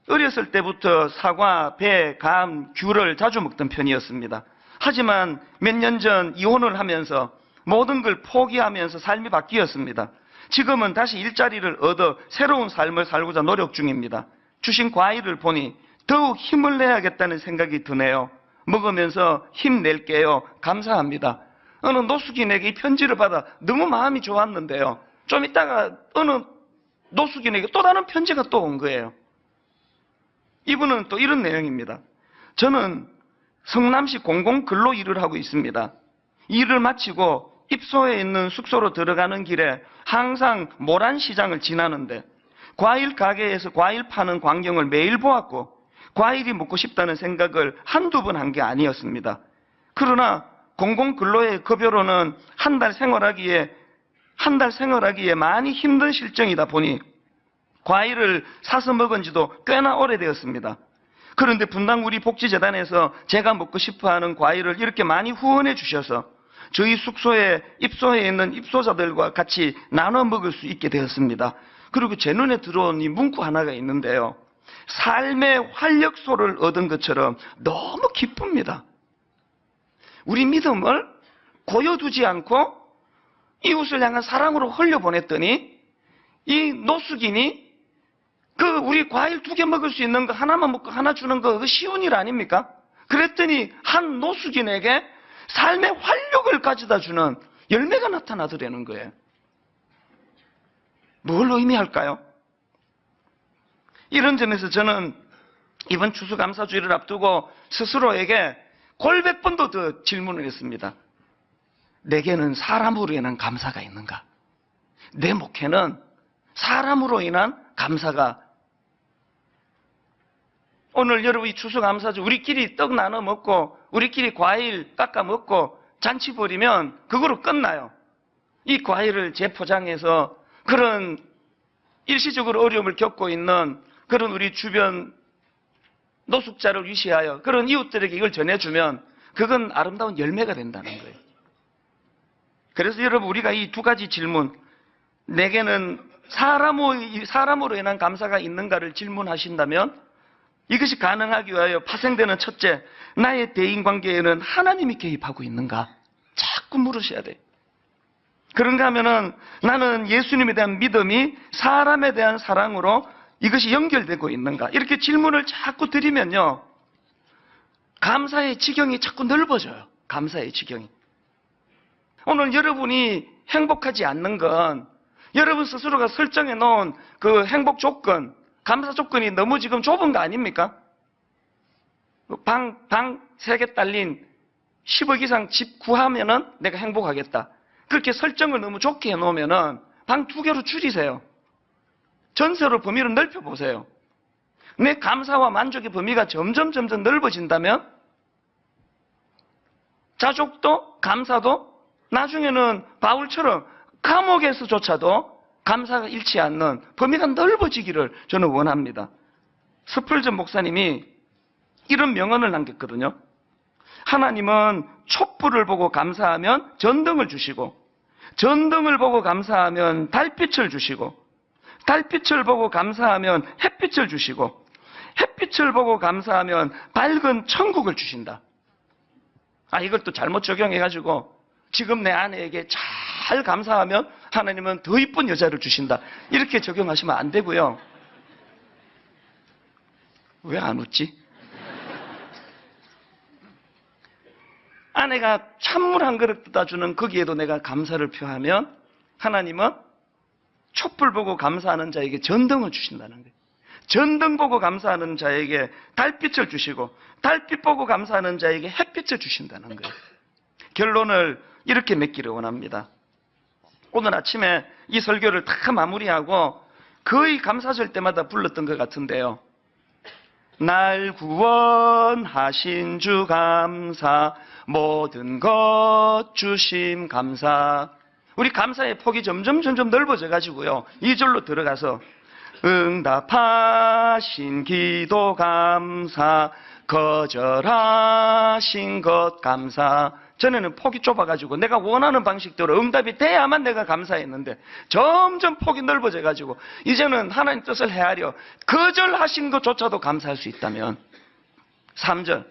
어렸을 때부터 사과, 배, 감, 귤을 자주 먹던 편이었습니다. 하지만 몇 년 전 이혼을 하면서 모든 걸 포기하면서 삶이 바뀌었습니다. 지금은 다시 일자리를 얻어 새로운 삶을 살고자 노력 중입니다. 주신 과일을 보니 더욱 힘을 내야겠다는 생각이 드네요. 먹으면서 힘낼게요. 감사합니다. 어느 노숙인에게 이 편지를 받아 너무 마음이 좋았는데요. 좀 있다가 어느 노숙인에게 또 다른 편지가 또 온 거예요. 이분은 또 이런 내용입니다. 저는 성남시 공공근로 일을 하고 있습니다. 일을 마치고 입소에 있는 숙소로 들어가는 길에 항상 모란시장을 지나는데 과일 가게에서 과일 파는 광경을 매일 보았고 과일이 먹고 싶다는 생각을 한두 번 한 게 아니었습니다. 그러나 공공근로의 급여로는 한 달 생활하기에 많이 힘든 실정이다 보니 과일을 사서 먹은 지도 꽤나 오래되었습니다. 그런데 분당 우리 복지재단에서 제가 먹고 싶어하는 과일을 이렇게 많이 후원해 주셔서 저희 숙소에 입소해 있는 입소자들과 같이 나눠 먹을 수 있게 되었습니다. 그리고 제 눈에 들어온 이 문구 하나가 있는데요. 삶의 활력소를 얻은 것처럼 너무 기쁩니다. 우리 믿음을 고여두지 않고 이웃을 향한 사랑으로 흘려보냈더니 이 노숙인이 우리 과일 2개 먹을 수 있는 거 하나만 먹고 하나 주는 거 그거 쉬운 일 아닙니까? 그랬더니 한 노숙인에게 삶의 활력을 가져다 주는 열매가 나타나더라는 거예요. 뭘 의미할까요? 이런 점에서 저는 이번 추수감사주일을 앞두고 스스로에게 골백 번도 더 질문을 했습니다. 내게는 사람으로 인한 감사가 있는가? 내 목회는 사람으로 인한 감사가. 오늘 여러분 이 추수감사주 우리끼리 떡 나눠 먹고 우리끼리 과일 깎아 먹고 잔치 벌이면 그거로 끝나요. 이 과일을 재포장해서 그런 일시적으로 어려움을 겪고 있는 그런 우리 주변 노숙자를 위시하여 그런 이웃들에게 이걸 전해주면 그건 아름다운 열매가 된다는 거예요. 그래서 여러분 우리가 이 2가지 질문, 내게는 사람으로 인한 감사가 있는가를 질문하신다면 이것이 가능하기 위하여 파생되는 첫째, 나의 대인관계에는 하나님이 개입하고 있는가? 자꾸 물으셔야 돼요. 그런가 하면은 나는 예수님에 대한 믿음이 사람에 대한 사랑으로 이것이 연결되고 있는가? 이렇게 질문을 자꾸 드리면요. 감사의 지경이 자꾸 넓어져요. 감사의 지경이. 오늘 여러분이 행복하지 않는 건 여러분 스스로가 설정해 놓은 그 행복 조건, 감사 조건이 너무 지금 좁은 거 아닙니까? 방 3개 딸린 10억 이상 집 구하면은 내가 행복하겠다. 그렇게 설정을 너무 좁게 해놓으면은 방 2개로 줄이세요. 전세로 범위를 넓혀보세요. 내 감사와 만족의 범위가 점점 넓어진다면 자족도 감사도 나중에는 바울처럼 감옥에서조차도 감사가 잃지 않는 범위가 넓어지기를 저는 원합니다. 스펄전 목사님이 이런 명언을 남겼거든요. 하나님은 촛불을 보고 감사하면 전등을 주시고, 전등을 보고 감사하면 달빛을 주시고, 달빛을 보고 감사하면 햇빛을 주시고, 햇빛을 보고 감사하면 밝은 천국을 주신다. 이걸 또 잘못 적용해가지고 지금 내 아내에게 잘 감사하면 하나님은 더 이쁜 여자를 주신다. 이렇게 적용하시면 안 되고요. 왜 안 웃지? 아내가 찬물 한 그릇 떠다 주는 거기에도 내가 감사를 표하면 하나님은 촛불 보고 감사하는 자에게 전등을 주신다는 거예요. 전등 보고 감사하는 자에게 달빛을 주시고, 달빛 보고 감사하는 자에게 햇빛을 주신다는 거예요. 결론을 이렇게 맺기를 원합니다. 오늘 아침에 이 설교를 다 마무리하고 거의 감사절 때마다 불렀던 것 같은데요. 날 구원하신 주 감사, 모든 것 주심 감사. 우리 감사의 폭이 점점 넓어져 가지고요, 2절로 들어가서 응답하신 기도 감사, 거절하신 것 감사. 전에는 폭이 좁아가지고 내가 원하는 방식대로 응답이 돼야만 내가 감사했는데 점점 폭이 넓어져 가지고 이제는 하나님 뜻을 헤아려 거절하신 것조차도 감사할 수 있다면. 3절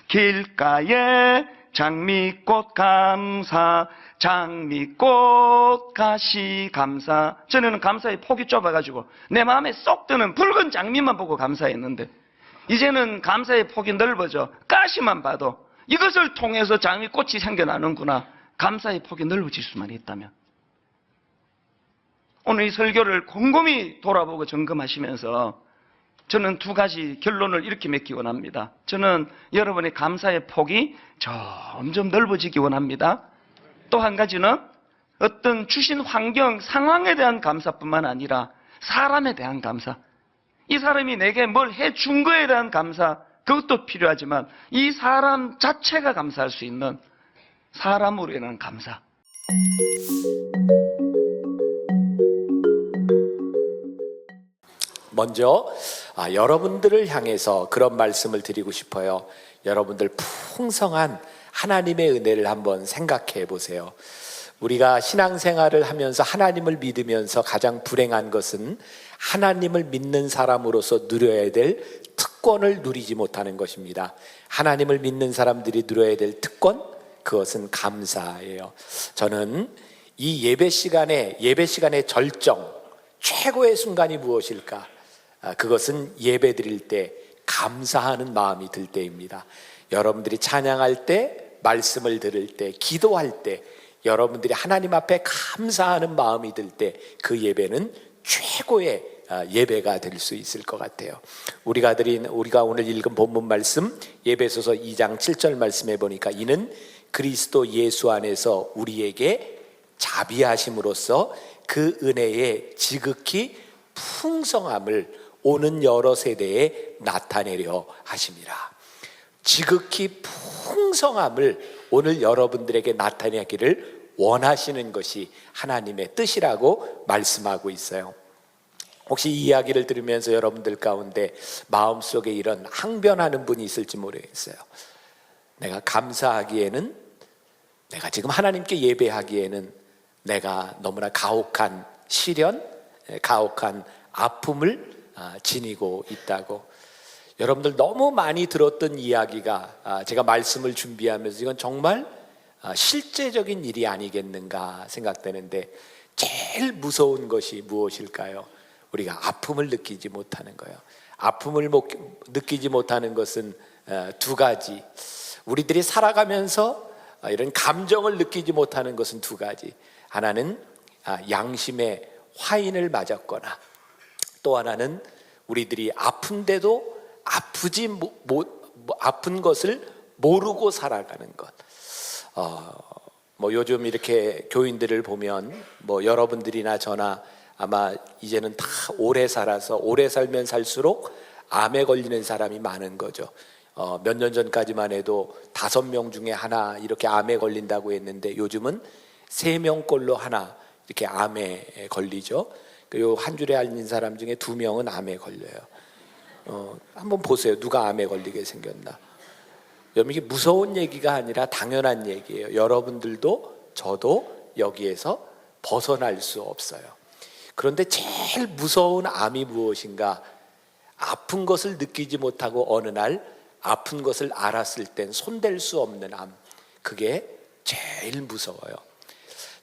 길가에 장미꽃 감사, 장미꽃 가시 감사. 전에는 감사의 폭이 좁아가지고 내 마음에 쏙 드는 붉은 장미만 보고 감사했는데 이제는 감사의 폭이 넓어져 가시만 봐도 이것을 통해서 장미꽃이 생겨나는구나. 감사의 폭이 넓어질 수만 있다면. 오늘 이 설교를 곰곰이 돌아보고 점검하시면서 저는 2가지 결론을 이렇게 맺기 원합니다. 저는 여러분의 감사의 폭이 점점 넓어지기 원합니다. 또 한 가지는 어떤 주신 환경, 상황에 대한 감사뿐만 아니라 사람에 대한 감사. 이 사람이 내게 뭘 해준 거에 대한 감사, 그것도 필요하지만 이 사람 자체가 감사할 수 있는 사람으로 인한 감사. 먼저 여러분들을 향해서 그런 말씀을 드리고 싶어요. 여러분들 풍성한 하나님의 은혜를 한번 생각해 보세요. 우리가 신앙생활을 하면서 하나님을 믿으면서 가장 불행한 것은 하나님을 믿는 사람으로서 누려야 될 특권을 누리지 못하는 것입니다. 하나님을 믿는 사람들이 누려야 될 특권, 그것은 감사예요. 저는 이 예배 시간의 절정, 최고의 순간이 무엇일까? 그것은 예배 드릴 때 감사하는 마음이 들 때입니다. 여러분들이 찬양할 때, 말씀을 들을 때, 기도할 때 여러분들이 하나님 앞에 감사하는 마음이 들 때 그 예배는 최고의 예배가 될 수 있을 것 같아요. 우리가 오늘 읽은 본문 말씀 에베소서 2장 7절 말씀해 보니까 이는 그리스도 예수 안에서 우리에게 자비하심으로써 그 은혜의 지극히 풍성함을 오는 여러 세대에 나타내려 하심이라. 지극히 풍성함을 오늘 여러분들에게 나타내기를 원하시는 것이 하나님의 뜻이라고 말씀하고 있어요. 혹시 이 이야기를 들으면서 여러분들 가운데 마음속에 이런 항변하는 분이 있을지 모르겠어요. 내가 감사하기에는, 내가 지금 하나님께 예배하기에는 내가 너무나 가혹한 시련, 가혹한 아픔을 지니고 있다고. 여러분들 너무 많이 들었던 이야기가 제가 말씀을 준비하면서 이건 정말 실제적인 일이 아니겠는가 생각되는데, 제일 무서운 것이 무엇일까요? 우리가 아픔을 느끼지 못하는 거예요. 아픔을 느끼지 못하는 것은 2가지. 우리들이 살아가면서 이런 감정을 느끼지 못하는 것은 2가지. 하나는 양심의 화인을 맞았거나, 또 하나는 우리들이 아픈데도 아픈 것을 모르고 살아가는 것. 뭐 요즘 이렇게 교인들을 보면 뭐 여러분들이나 저나 아마 이제는 다 오래 살아서 오래 살면 살수록 암에 걸리는 사람이 많은 거죠. 몇 년 전까지만 해도 5명 중에 하나 이렇게 암에 걸린다고 했는데 요즘은 3명꼴로 하나 이렇게 암에 걸리죠. 그리고 한 줄에 알린 사람 중에 2명은 암에 걸려요. 한번 보세요. 누가 암에 걸리게 생겼나? 여러분, 이게 무서운 얘기가 아니라 당연한 얘기예요. 여러분들도 저도 여기에서 벗어날 수 없어요. 그런데 제일 무서운 암이 무엇인가? 아픈 것을 느끼지 못하고 어느 날 아픈 것을 알았을 땐 손댈 수 없는 암, 그게 제일 무서워요.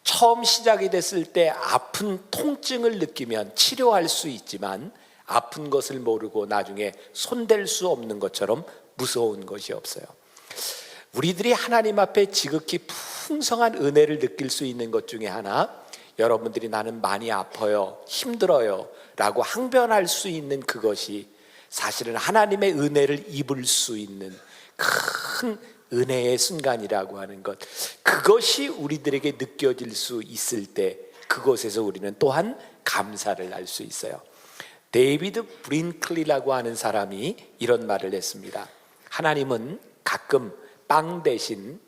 처음 시작이 됐을 때 아픈 통증을 느끼면 치료할 수 있지만 아픈 것을 모르고 나중에 손댈 수 없는 것처럼 무서운 것이 없어요. 우리들이 하나님 앞에 지극히 풍성한 은혜를 느낄 수 있는 것 중에 하나, 여러분들이 나는 많이 아파요, 힘들어요 라고 항변할 수 있는 그것이 사실은 하나님의 은혜를 입을 수 있는 큰 은혜의 순간이라고 하는 것, 그것이 우리들에게 느껴질 수 있을 때 그곳에서 우리는 또한 감사를 할 수 있어요. 데이비드 브린클리라고 하는 사람이 이런 말을 했습니다. 하나님은 가끔 빵 대신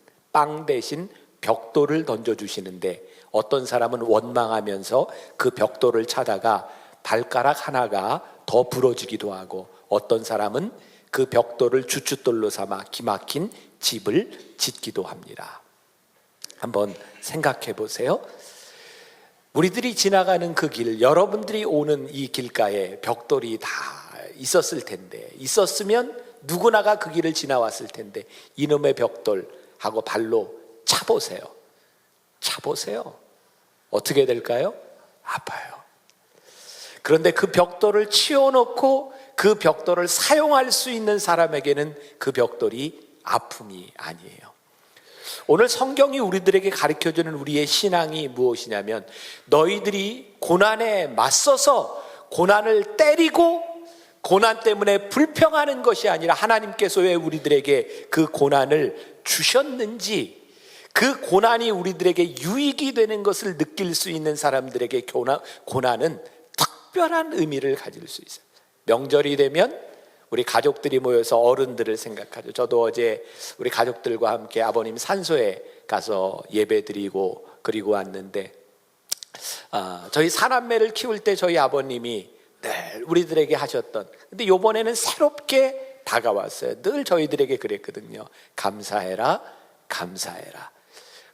벽돌을 던져주시는데 어떤 사람은 원망하면서 그 벽돌을 차다가 발가락 하나가 더 부러지기도 하고 어떤 사람은 그 벽돌을 주춧돌로 삼아 기막힌 집을 짓기도 합니다. 한번 생각해 보세요. 우리들이 지나가는 그 길, 여러분들이 오는 이 길가에 벽돌이 다 있었을 텐데, 있었으면 누구나가 그 길을 지나왔을 텐데 이놈의 벽돌 하고 발로 차보세요. 어떻게 될까요? 아파요. 그런데 그 벽돌을 치워놓고 그 벽돌을 사용할 수 있는 사람에게는 그 벽돌이 아픔이 아니에요. 오늘 성경이 우리들에게 가르쳐주는 우리의 신앙이 무엇이냐면, 너희들이 고난에 맞서서 고난을 때리고 고난 때문에 불평하는 것이 아니라 하나님께서 왜 우리들에게 그 고난을 주셨는지, 그 고난이 우리들에게 유익이 되는 것을 느낄 수 있는 사람들에게 고난은 특별한 의미를 가질 수 있어요. 명절이 되면 우리 가족들이 모여서 어른들을 생각하죠. 저도 어제 우리 가족들과 함께 아버님 산소에 가서 예배드리고 그리고 왔는데, 저희 사남매를 키울 때 저희 아버님이 늘 우리들에게 하셨던, 근데 이번에는 새롭게 다가왔어요. 늘 저희들에게 그랬거든요. 감사해라.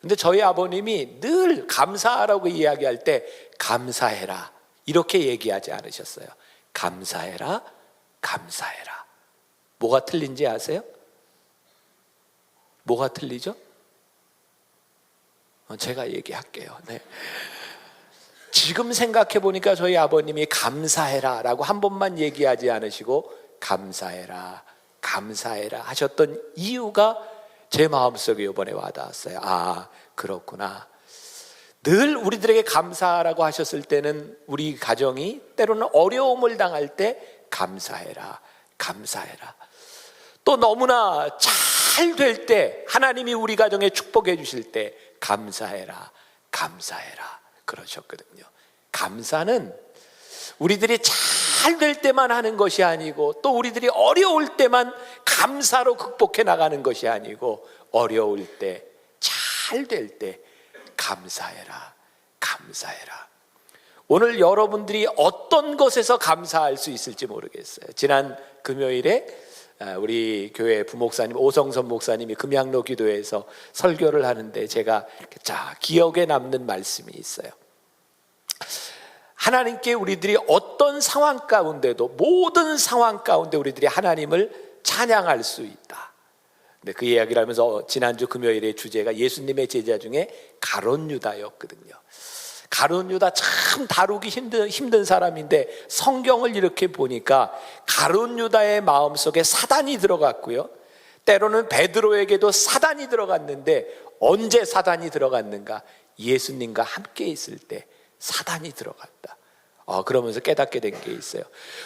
근데 저희 아버님이 늘 감사하라고 이야기할 때 감사해라 이렇게 얘기하지 않으셨어요. 감사해라. 뭐가 틀린지 아세요? 뭐가 틀리죠? 제가 얘기할게요. 네. 지금 생각해 보니까 저희 아버님이 감사해라 라고 한 번만 얘기하지 않으시고 감사해라 하셨던 이유가 제 마음속에 이번에 와닿았어요. 아, 그렇구나. 늘 우리들에게 감사하라고 하셨을 때는 우리 가정이 때로는 어려움을 당할 때 감사해라. 또 너무나 잘 될 때, 하나님이 우리 가정에 축복해 주실 때 감사해라 그러셨거든요. 감사는 우리들이 잘 될 때만 하는 것이 아니고, 또 우리들이 어려울 때만 감사로 극복해 나가는 것이 아니고, 어려울 때, 잘 될 때 감사해라. 오늘 여러분들이 어떤 것에서 감사할 수 있을지 모르겠어요. 지난 금요일에 우리 교회 부목사님 오성선 목사님이 금양로 기도회에서 설교를 하는데 제가 기억에 남는 말씀이 있어요. 하나님께 우리들이 어떤 상황 가운데도, 모든 상황 가운데 우리들이 하나님을 찬양할 수 있다. 근데 그 이야기를 하면서 지난주 금요일의 주제가 예수님의 제자 중에 가룟 유다였거든요. 가룟 유다 참 다루기 힘든 사람인데, 성경을 이렇게 보니까 가룟 유다의 마음속에 사단이 들어갔고요, 때로는 베드로에게도 사단이 들어갔는데, 언제 사단이 들어갔는가? 예수님과 함께 있을 때 사단이 들어갔다. 그러면서 깨닫게 된 게 있어요.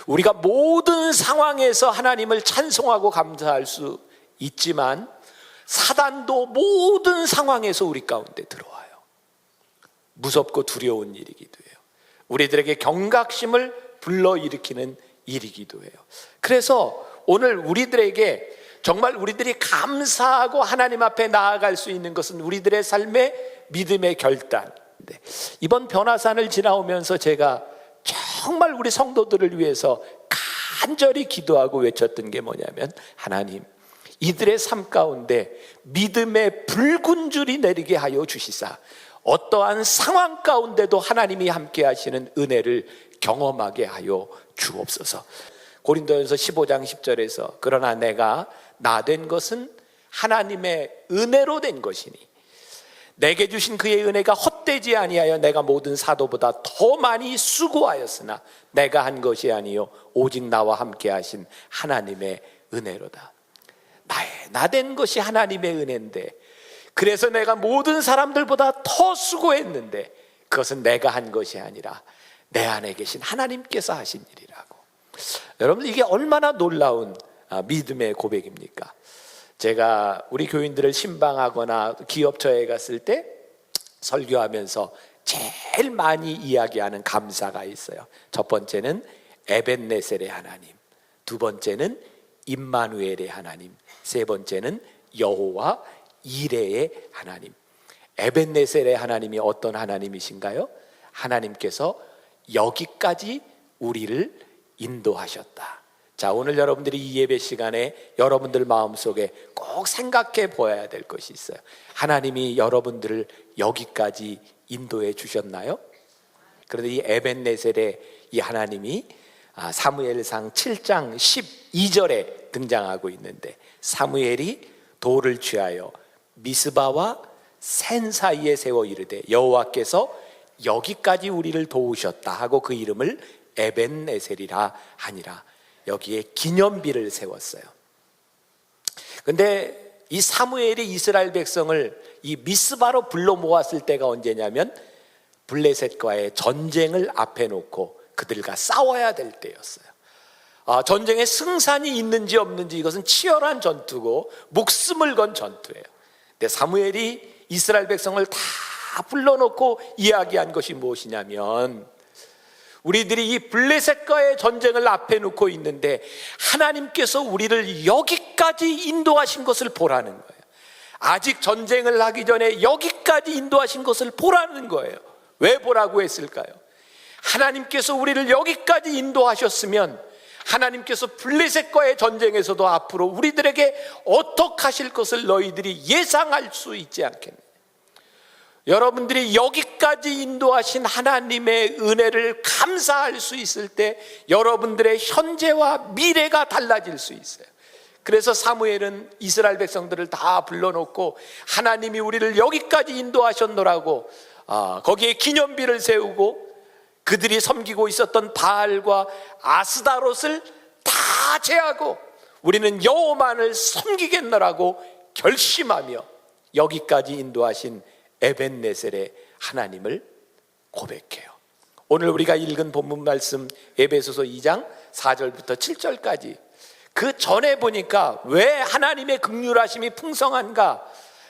우리가 모든 상황에서 하나님을 찬송하고 감사할 수 있지만, 사단도 모든 상황에서 우리 가운데 들어와요. 무섭고 두려운 일이기도 해요. 우리들에게 경각심을 불러일으키는 일이기도 해요. 그래서 오늘 우리들에게 정말 우리들이 감사하고 하나님 앞에 나아갈 수 있는 것은 우리들의 삶의 믿음의 결단. 이번 변화산을 지나오면서 제가 정말 우리 성도들을 위해서 간절히 기도하고 외쳤던 게 뭐냐면, 하나님, 이들의 삶 가운데 믿음의 붉은 줄이 내리게 하여 주시사 어떠한 상황 가운데도 하나님이 함께 하시는 은혜를 경험하게 하여 주옵소서. 고린도전서 15장 10절에서 그러나 내가 나 된 것은 하나님의 은혜로 된 것이니 내게 주신 그의 은혜가 헛되지 아니하여 내가 모든 사도보다 더 많이 수고하였으나 내가 한 것이 아니요 오직 나와 함께 하신 하나님의 은혜로다. 나 된 것이 하나님의 은혜인데, 그래서 내가 모든 사람들보다 더 수고했는데 그것은 내가 한 것이 아니라 내 안에 계신 하나님께서 하신 일이라고. 여러분, 이게 얼마나 놀라운 믿음의 고백입니까? 제가 우리 교인들을 신방하거나 기업처에 갔을 때 설교하면서 제일 많이 이야기하는 감사가 있어요. 첫 번째는 에벤네셀의 하나님, 두 번째는 임마누엘의 하나님, 세 번째는 여호와 이레의 하나님. 에벤네셀의 하나님이 어떤 하나님이신가요? 하나님께서 여기까지 우리를 인도하셨다. 자, 오늘 여러분들이 이 예배 시간에 여러분들 마음속에 꼭 생각해 보아야 될 것이 있어요. 하나님이 여러분들을 여기까지 인도해 주셨나요? 그런데 이 에벤네셀의 이 하나님이 사무엘상 7장 12절에 등장하고 있는데, 사무엘이 돌을 취하여 미스바와 센 사이에 세워 이르되 여호와께서 여기까지 우리를 도우셨다 하고 그 이름을 에벤네셀이라 하니라. 여기에 기념비를 세웠어요. 근데 이 사무엘이 이스라엘 백성을 이 미스바로 불러 모았을 때가 언제냐면 블레셋과의 전쟁을 앞에 놓고 그들과 싸워야 될 때였어요. 전쟁에 승산이 있는지 없는지 이것은 치열한 전투고 목숨을 건 전투예요. 근데 사무엘이 이스라엘 백성을 다 불러놓고 이야기한 것이 무엇이냐면, 우리들이 이 블레셋과의 전쟁을 앞에 놓고 있는데 하나님께서 우리를 여기까지 인도하신 것을 보라는 거예요. 아직 전쟁을 하기 전에 여기까지 인도하신 것을 보라는 거예요. 왜 보라고 했을까요? 하나님께서 우리를 여기까지 인도하셨으면 하나님께서 블레셋과의 전쟁에서도 앞으로 우리들에게 어떻게 하실 것을 너희들이 예상할 수 있지 않겠느냐. 여러분들이 여기까지 인도하신 하나님의 은혜를 감사할 수 있을 때 여러분들의 현재와 미래가 달라질 수 있어요. 그래서 사무엘은 이스라엘 백성들을 다 불러놓고 하나님이 우리를 여기까지 인도하셨노라고 거기에 기념비를 세우고 그들이 섬기고 있었던 바알과 아스다롯을 다 제하고 우리는 여호만을 섬기겠노라고 결심하며 여기까지 인도하신 에벤네셀의 하나님을 고백해요. 오늘 우리가 읽은 본문 말씀 에베소서 2장 4절부터 7절까지, 그 전에 보니까 왜 하나님의 긍휼하심이 풍성한가?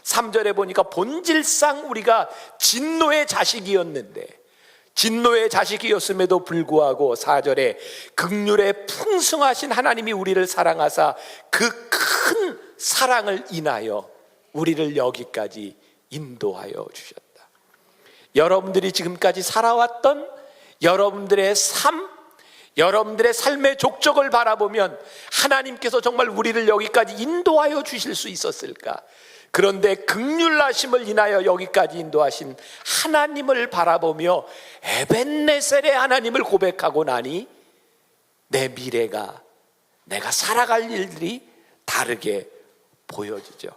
3절에 보니까 본질상 우리가 진노의 자식이었는데, 진노의 자식이었음에도 불구하고 4절에 긍휼에 풍성하신 하나님이 우리를 사랑하사 그 큰 사랑을 인하여 우리를 여기까지 인도하여 주셨다. 여러분들이 지금까지 살아왔던 여러분들의 삶, 여러분들의 삶의 족적을 바라보면 하나님께서 정말 우리를 여기까지 인도하여 주실 수 있었을까? 그런데 긍휼하심을 인하여 여기까지 인도하신 하나님을 바라보며 에벤네셀의 하나님을 고백하고 나니 내 미래가, 내가 살아갈 일들이 다르게 보여지죠.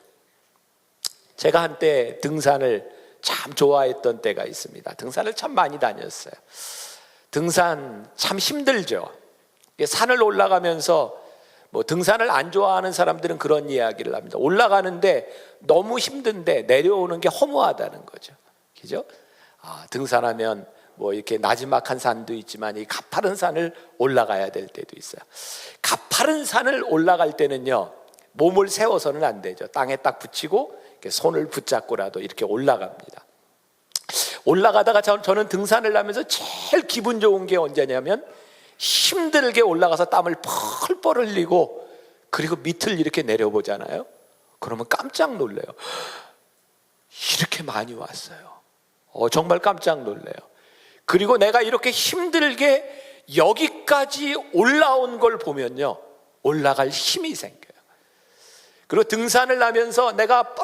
제가 한때 등산을 참 좋아했던 때가 있습니다. 등산을 참 많이 다녔어요. 등산 참 힘들죠. 산을 올라가면서 등산을 안 좋아하는 사람들은 그런 이야기를 합니다. 올라가는데 너무 힘든데 내려오는 게 허무하다는 거죠. 그죠? 등산하면 이렇게 나지막한 산도 있지만 이 가파른 산을 올라가야 될 때도 있어요. 가파른 산을 올라갈 때는요, 몸을 세워서는 안 되죠. 땅에 딱 붙이고 이렇게 손을 붙잡고라도 이렇게 올라갑니다. 올라가다가 저는 등산을 하면서 제일 기분 좋은 게 언제냐면 힘들게 올라가서 땀을 펄펄 흘리고 그리고 밑을 이렇게 내려보잖아요. 그러면 깜짝 놀래요. 이렇게 많이 왔어요. 정말 깜짝 놀래요. 그리고 내가 이렇게 힘들게 여기까지 올라온 걸 보면요, 올라갈 힘이 생겨요. 그리고 등산을 하면서 내가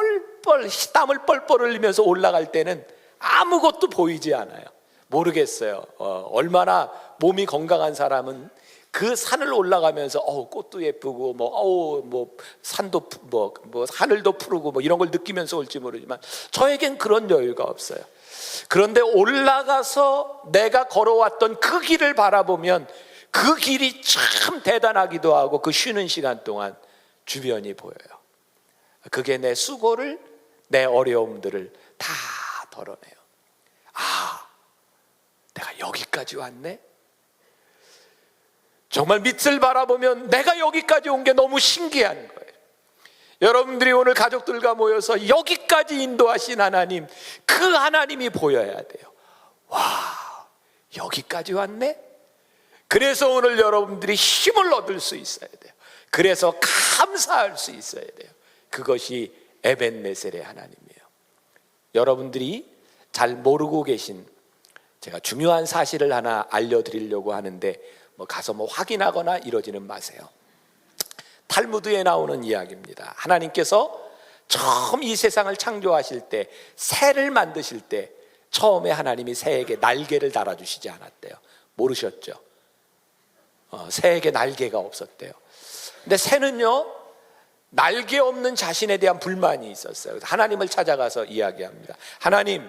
땀을 뻘뻘 흘리면서 올라갈 때는 아무것도 보이지 않아요. 모르겠어요. 얼마나 몸이 건강한 사람은 그 산을 올라가면서 꽃도 예쁘고 산도 하늘도 푸르고 이런 걸 느끼면서 올지 모르지만 저에겐 그런 여유가 없어요. 그런데 올라가서 내가 걸어왔던 그 길을 바라보면 그 길이 참 대단하기도 하고 그 쉬는 시간 동안 주변이 보여요. 그게 내 수고를, 내 어려움들을 다 덜어내요. 내가 여기까지 왔네? 정말 밑을 바라보면 내가 여기까지 온 게 너무 신기한 거예요. 여러분들이 오늘 가족들과 모여서 여기까지 인도하신 하나님, 그 하나님이 보여야 돼요. 와, 여기까지 왔네? 그래서 오늘 여러분들이 힘을 얻을 수 있어야 돼요. 그래서 감사할 수 있어야 돼요. 그것이 에벤네셀의 하나님이에요. 여러분들이 잘 모르고 계신, 제가 중요한 사실을 하나 알려드리려고 하는데 가서 확인하거나 이러지는 마세요. 탈무드에 나오는 이야기입니다. 하나님께서 처음 이 세상을 창조하실 때, 새를 만드실 때 처음에 하나님이 새에게 날개를 달아주시지 않았대요. 모르셨죠? 새에게 날개가 없었대요. 근데 새는요, 날개 없는 자신에 대한 불만이 있었어요. 하나님을 찾아가서 이야기합니다. 하나님,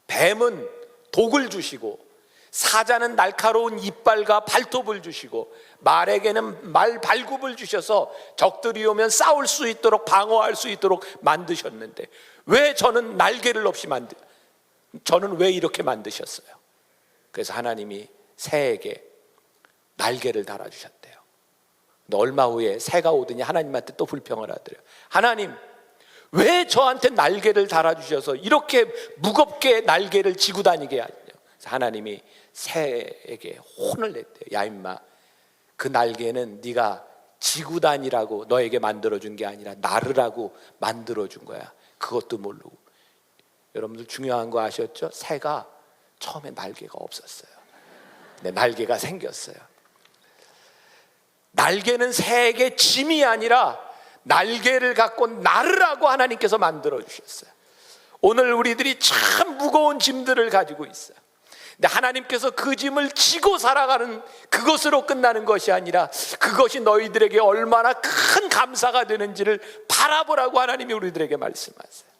뱀은 독을 주시고 사자는 날카로운 이빨과 발톱을 주시고 말에게는 말 발굽을 주셔서 적들이 오면 싸울 수 있도록, 방어할 수 있도록 만드셨는데 왜 저는 날개를 없이 저는 왜 이렇게 만드셨어요? 그래서 하나님이 새에게 날개를 달아주셨대요. 근데 얼마 후에 새가 오더니 하나님한테 또 불평을 하더래요. 하나님, 왜 저한테 날개를 달아주셔서 이렇게 무겁게 날개를 지고 다니게 하냐? 하나님이 새에게 혼을 냈대요. 야 임마, 그 날개는 네가 지고 다니라고 너에게 만들어준 게 아니라 나르라고 만들어준 거야. 그것도 모르고. 여러분들 중요한 거 아셨죠? 새가 처음에 날개가 없었어요. 근데 날개가 생겼어요. 날개는 새에게 짐이 아니라 날개를 갖고 나르라고 하나님께서 만들어 주셨어요. 오늘 우리들이 참 무거운 짐들을 가지고 있어요. 근데 하나님께서 그 짐을 지고 살아가는 그것으로 끝나는 것이 아니라 그것이 너희들에게 얼마나 큰 감사가 되는지를 바라보라고 하나님이 우리들에게 말씀하세요.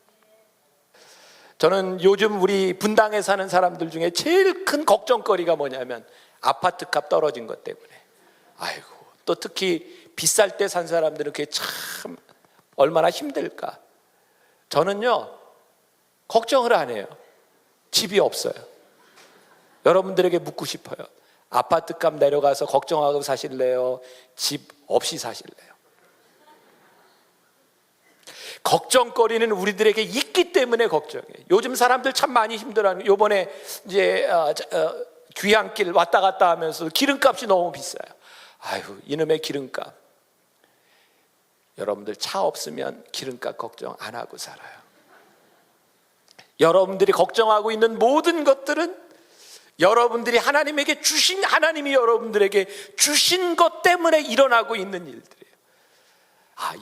저는 요즘 우리 분당에 사는 사람들 중에 제일 큰 걱정거리가 뭐냐면 아파트값 떨어진 것 때문에. 아이고, 또 특히 비쌀 때 산 사람들은 그게 참 얼마나 힘들까. 저는요, 걱정을 안 해요. 집이 없어요. 여러분들에게 묻고 싶어요. 아파트값 내려가서 걱정하고 사실래요? 집 없이 사실래요? 걱정거리는 우리들에게 있기 때문에 걱정해요. 요즘 사람들 참 많이 힘들어하는, 요번에 이제 귀향길 왔다 갔다 하면서 기름값이 너무 비싸요. 아이고, 이놈의 기름값. 여러분들 차 없으면 기름값 걱정 안 하고 살아요. 여러분들이 걱정하고 있는 모든 것들은 여러분들이 하나님에게 주신, 하나님이 여러분들에게 주신 것 때문에 일어나고 있는 일들이에요.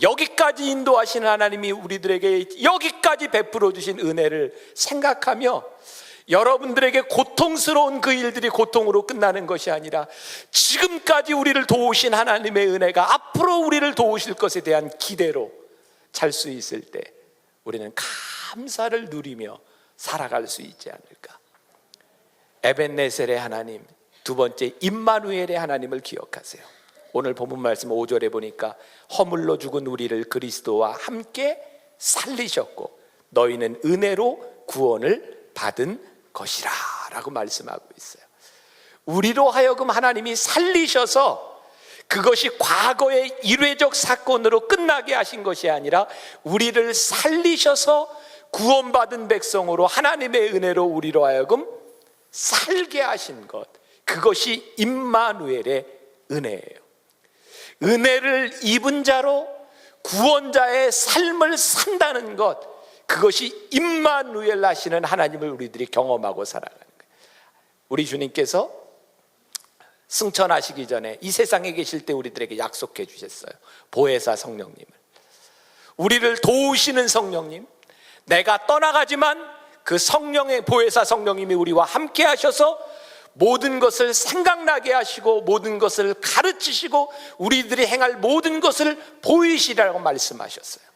여기까지 인도하시는 하나님이 우리들에게 여기까지 베풀어 주신 은혜를 생각하며 여러분들에게 고통스러운 그 일들이 고통으로 끝나는 것이 아니라 지금까지 우리를 도우신 하나님의 은혜가 앞으로 우리를 도우실 것에 대한 기대로 살 수 있을 때 우리는 감사를 누리며 살아갈 수 있지 않을까. 에벤네셀의 하나님, 두 번째 임마누엘의 하나님을 기억하세요. 오늘 본문 말씀 5절에 보니까 허물로 죽은 우리를 그리스도와 함께 살리셨고 너희는 은혜로 구원을 받은 것이라 라고 말씀하고 있어요. 우리로 하여금 하나님이 살리셔서 그것이 과거의 일회적 사건으로 끝나게 하신 것이 아니라 우리를 살리셔서 구원받은 백성으로 하나님의 은혜로 우리로 하여금 살게 하신 것, 그것이 임마누엘의 은혜예요. 은혜를 입은 자로 구원자의 삶을 산다는 것, 그것이 임마누엘 하시는 하나님을 우리들이 경험하고 살아가는 거예요. 우리 주님께서 승천하시기 전에 이 세상에 계실 때 우리들에게 약속해 주셨어요. 보혜사 성령님을, 우리를 도우시는 성령님, 내가 떠나가지만 그 성령의 보혜사 성령님이 우리와 함께 하셔서 모든 것을 생각나게 하시고 모든 것을 가르치시고 우리들이 행할 모든 것을 보이시라고 말씀하셨어요.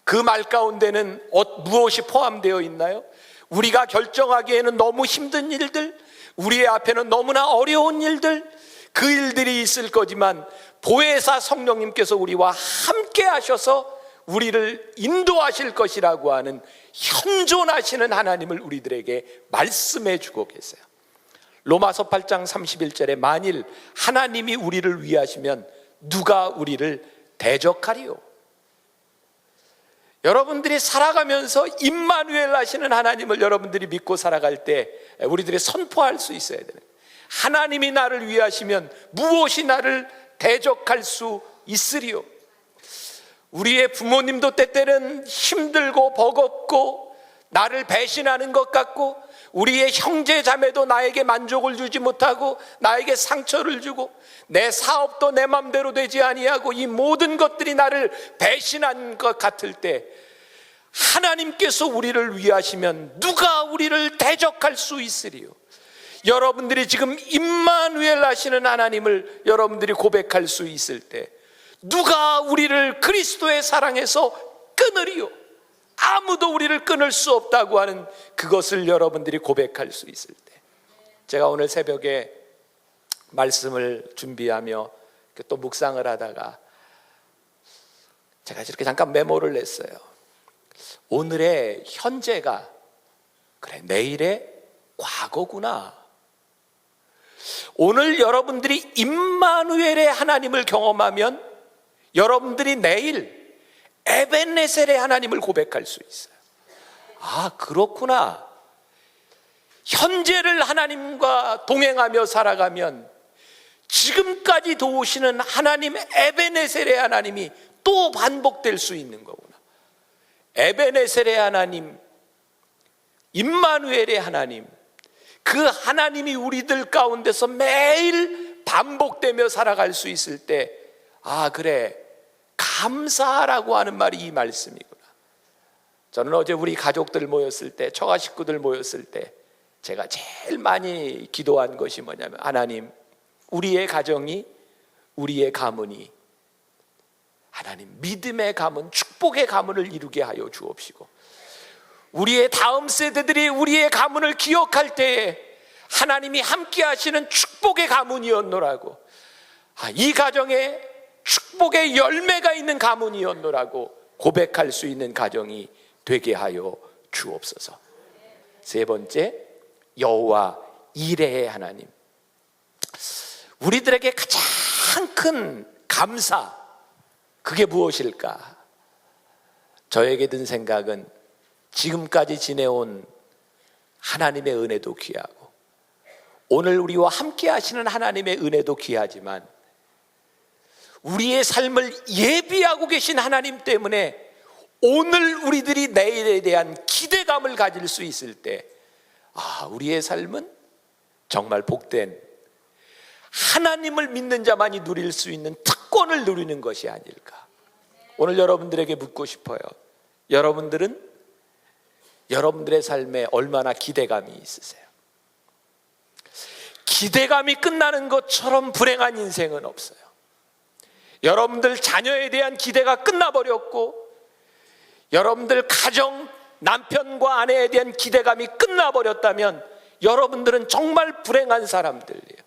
그 말 가운데는 무엇이 포함되어 있나요? 우리가 결정하기에는 너무 힘든 일들, 우리의 앞에는 너무나 어려운 일들, 그 일들이 있을 거지만 보혜사 성령님께서 우리와 함께 하셔서 우리를 인도하실 것이라고 하는 현존하시는 하나님을 우리들에게 말씀해 주고 계세요. 로마서 8장 31절에 만일 하나님이 우리를 위하시면 누가 우리를 대적하리요? 여러분들이 살아가면서 임마누엘 하시는 하나님을 여러분들이 믿고 살아갈 때 우리들이 선포할 수 있어야 되는 거예요. 하나님이 나를 위하시면 무엇이 나를 대적할 수 있으리요? 우리의 부모님도 때때는 힘들고 버겁고 나를 배신하는 것 같고, 우리의 형제 자매도 나에게 만족을 주지 못하고 나에게 상처를 주고, 내 사업도 내 맘대로 되지 아니하고 이 모든 것들이 나를 배신한 것 같을 때 하나님께서 우리를 위하시면 누가 우리를 대적할 수 있으리요? 여러분들이 지금 임마누엘 하시는 하나님을 여러분들이 고백할 수 있을 때 누가 우리를 그리스도의 사랑에서 끊으리요? 아무도 우리를 끊을 수 없다고 하는 그것을 여러분들이 고백할 수 있을 때, 제가 오늘 새벽에 말씀을 준비하며 또 묵상을 하다가 제가 이렇게 잠깐 메모를 냈어요. 오늘의 현재가 그래 내일의 과거구나. 오늘 여러분들이 임마누엘의 하나님을 경험하면 여러분들이 내일 에벤네셀의 하나님을 고백할 수 있어요. 아, 그렇구나. 현재를 하나님과 동행하며 살아가면 지금까지 도우시는 하나님 에벤네셀의 하나님이 또 반복될 수 있는 거구나. 에벤네셀의 하나님, 임마누엘의 하나님, 그 하나님이 우리들 가운데서 매일 반복되며 살아갈 수 있을 때, 아, 그래, 감사하라고 하는 말이 이 말씀이구나. 저는 어제 우리 가족들 모였을 때, 처가 식구들 모였을 때 제가 제일 많이 기도한 것이 뭐냐면, 하나님, 우리의 가정이, 우리의 가문이 하나님 믿음의 가문, 축복의 가문을 이루게 하여 주옵시고, 우리의 다음 세대들이 우리의 가문을 기억할 때에 하나님이 함께 하시는 축복의 가문이었노라고, 이 가정에 축복의 열매가 있는 가문이었노라고 고백할 수 있는 가정이 되게 하여 주옵소서. 세 번째, 여호와 이레의 하나님. 우리들에게 가장 큰 감사, 그게 무엇일까? 저에게 든 생각은 지금까지 지내온 하나님의 은혜도 귀하고 오늘 우리와 함께 하시는 하나님의 은혜도 귀하지만 우리의 삶을 예비하고 계신 하나님 때문에 오늘 우리들이 내일에 대한 기대감을 가질 수 있을 때, 아, 우리의 삶은 정말 복된 하나님을 믿는 자만이 누릴 수 있는 특권을 누리는 것이 아닐까. 오늘 여러분들에게 묻고 싶어요. 여러분들은 여러분들의 삶에 얼마나 기대감이 있으세요? 기대감이 끝나는 것처럼 불행한 인생은 없어요. 여러분들 자녀에 대한 기대가 끝나버렸고, 여러분들 가정, 남편과 아내에 대한 기대감이 끝나버렸다면 여러분들은 정말 불행한 사람들이에요.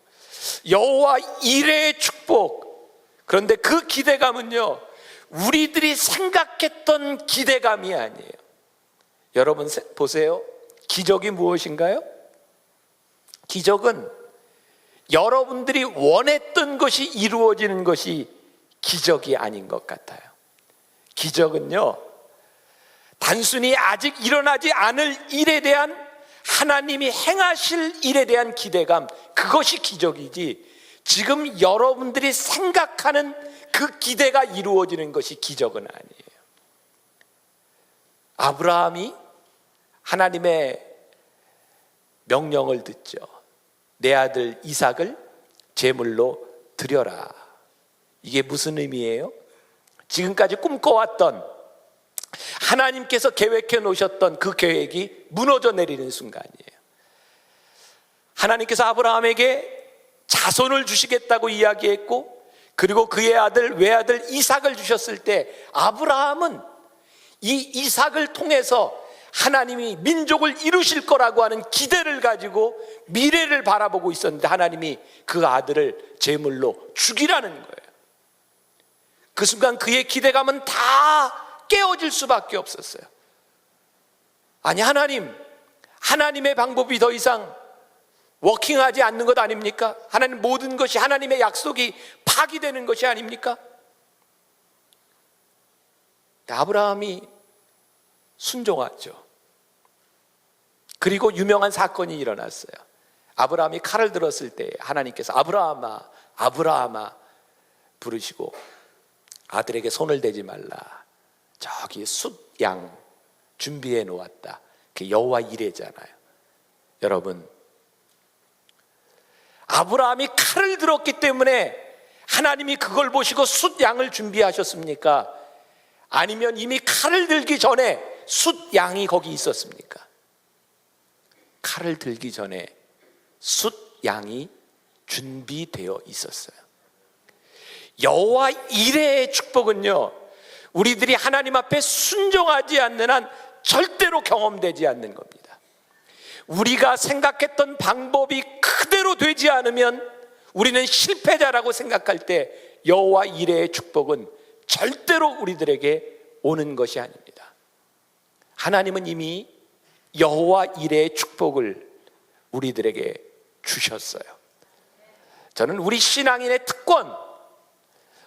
여호와 이레의 축복, 그런데 그 기대감은요, 우리들이 생각했던 기대감이 아니에요. 여러분 보세요. 기적이 무엇인가요? 기적은 여러분들이 원했던 것이 이루어지는 것이 기적이 아닌 것 같아요. 기적은요, 단순히 아직 일어나지 않을 일에 대한 하나님이 행하실 일에 대한 기대감, 그것이 기적이지, 지금 여러분들이 생각하는 그 기대가 이루어지는 것이 기적은 아니에요. 아브라함이 하나님의 명령을 듣죠. 내 아들 이삭을 제물로 드려라. 이게 무슨 의미예요? 지금까지 꿈꿔왔던, 하나님께서 계획해 놓으셨던 그 계획이 무너져 내리는 순간이에요. 하나님께서 아브라함에게 자손을 주시겠다고 이야기했고, 그리고 그의 아들 외아들 이삭을 주셨을 때 아브라함은 이 이삭을 통해서 하나님이 민족을 이루실 거라고 하는 기대를 가지고 미래를 바라보고 있었는데, 하나님이 그 아들을 제물로 죽이라는 거예요. 그 순간 그의 기대감은 다 깨어질 수밖에 없었어요. 아니, 하나님의 방법이 더 이상 워킹하지 않는 것 아닙니까? 하나님, 모든 것이, 하나님의 약속이 파기되는 것이 아닙니까? 아브라함이 순종하죠. 그리고 유명한 사건이 일어났어요. 아브라함이 칼을 들었을 때 하나님께서 아브라함아, 아브라함아 부르시고 아들에게 손을 대지 말라. 저기 숫양 준비해 놓았다. 그게 여호와 이레잖아요. 여러분, 아브라함이 칼을 들었기 때문에 하나님이 그걸 보시고 숫양을 준비하셨습니까? 아니면 이미 칼을 들기 전에 숫양이 거기 있었습니까? 칼을 들기 전에 숫양이 준비되어 있었어요. 여호와 이레의 축복은요, 우리들이 하나님 앞에 순종하지 않는 한 절대로 경험되지 않는 겁니다. 우리가 생각했던 방법이 그대로 되지 않으면 우리는 실패자라고 생각할 때 여호와 이레의 축복은 절대로 우리들에게 오는 것이 아닙니다. 하나님은 이미 여호와 이레의 축복을 우리들에게 주셨어요. 저는 우리 신앙인의 특권,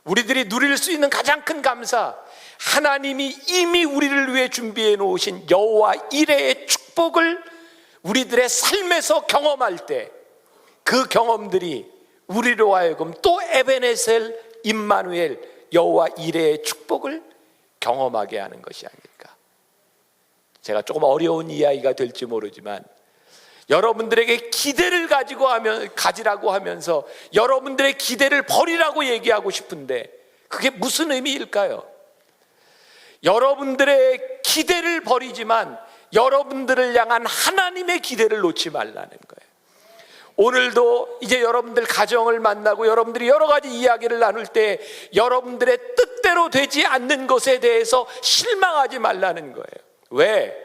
우리들이 누릴 수 있는 가장 큰 감사, 하나님이 이미 우리를 위해 준비해 놓으신 여호와 이레의 축복을 우리들의 삶에서 경험할 때 그 경험들이 우리로 하여금 또 에베네셀, 임마누엘, 여호와 이레의 축복을 경험하게 하는 것이 아닐까. 제가 조금 어려운 이야기가 될지 모르지만 여러분들에게 기대를 가지라고 하면서 여러분들의 기대를 버리라고 얘기하고 싶은데 그게 무슨 의미일까요? 여러분들의 기대를 버리지만 여러분들을 향한 하나님의 기대를 놓지 말라는 거예요. 오늘도 이제 여러분들 가정을 만나고 여러분들이 여러 가지 이야기를 나눌 때 여러분들의 뜻대로 되지 않는 것에 대해서 실망하지 말라는 거예요. 왜?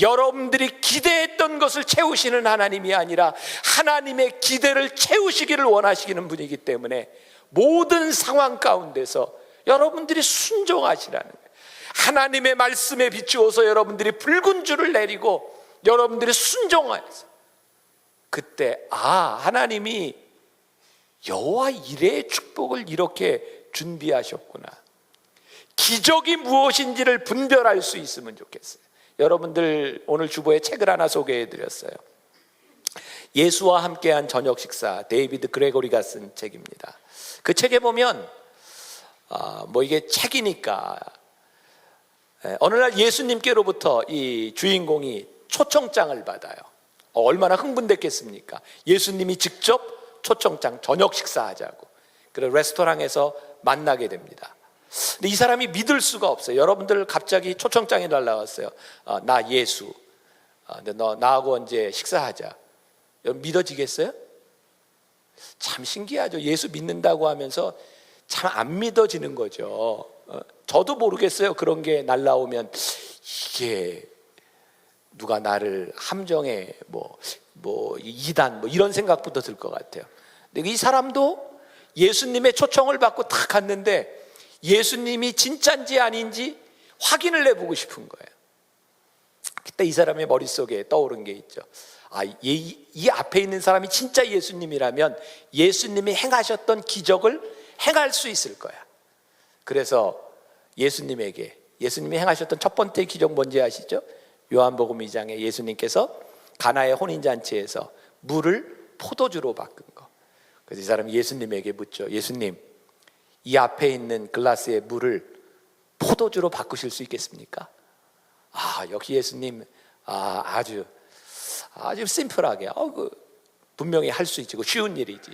여러분들이 기대했던 것을 채우시는 하나님이 아니라 하나님의 기대를 채우시기를 원하시는 분이기 때문에 모든 상황 가운데서 여러분들이 순종하시라는 거예요. 하나님의 말씀에 비추어서 여러분들이 붉은 줄을 내리고 여러분들이 순종하여서 그때 하나님이 여호와 이레의 축복을 이렇게 준비하셨구나. 기적이 무엇인지를 분별할 수 있으면 좋겠어요. 여러분들 오늘 주보에 책을 하나 소개해 드렸어요. 예수와 함께한 저녁 식사, 데이비드 그레고리가 쓴 책입니다. 그 책에 보면 이게 책이니까 어느 날 예수님께로부터 이 주인공이 초청장을 받아요. 얼마나 흥분됐겠습니까? 예수님이 직접 초청장, 저녁 식사하자고. 그래서 레스토랑에서 만나게 됩니다. 근데 이 사람이 믿을 수가 없어요. 여러분들 갑자기 초청장이 날라왔어요. 나 예수. 근데 너 나하고 언제 식사하자. 여러분 믿어지겠어요? 참 신기하죠. 예수 믿는다고 하면서 참 안 믿어지는 거죠. 저도 모르겠어요. 그런 게 날라오면 이게 누가 나를 함정에 이단 이런 생각부터 들 것 같아요. 근데 이 사람도 예수님의 초청을 받고 딱 갔는데 예수님이 진짜인지 아닌지 확인을 해보고 싶은 거예요. 그때 이 사람의 머릿속에 떠오른 게 있죠. 이 앞에 있는 사람이 진짜 예수님이라면 예수님이 행하셨던 기적을 행할 수 있을 거야. 그래서 예수님이 행하셨던 첫 번째 기적 뭔지 아시죠? 요한복음 2장에 예수님께서 가나의 혼인잔치에서 물을 포도주로 바꾼 거. 그래서 이 사람이 예수님에게 묻죠. 예수님, 이 앞에 있는 글라스의 물을 포도주로 바꾸실 수 있겠습니까? 역시 예수님 아주 심플하게 분명히 할 수 있지. 쉬운 일이지.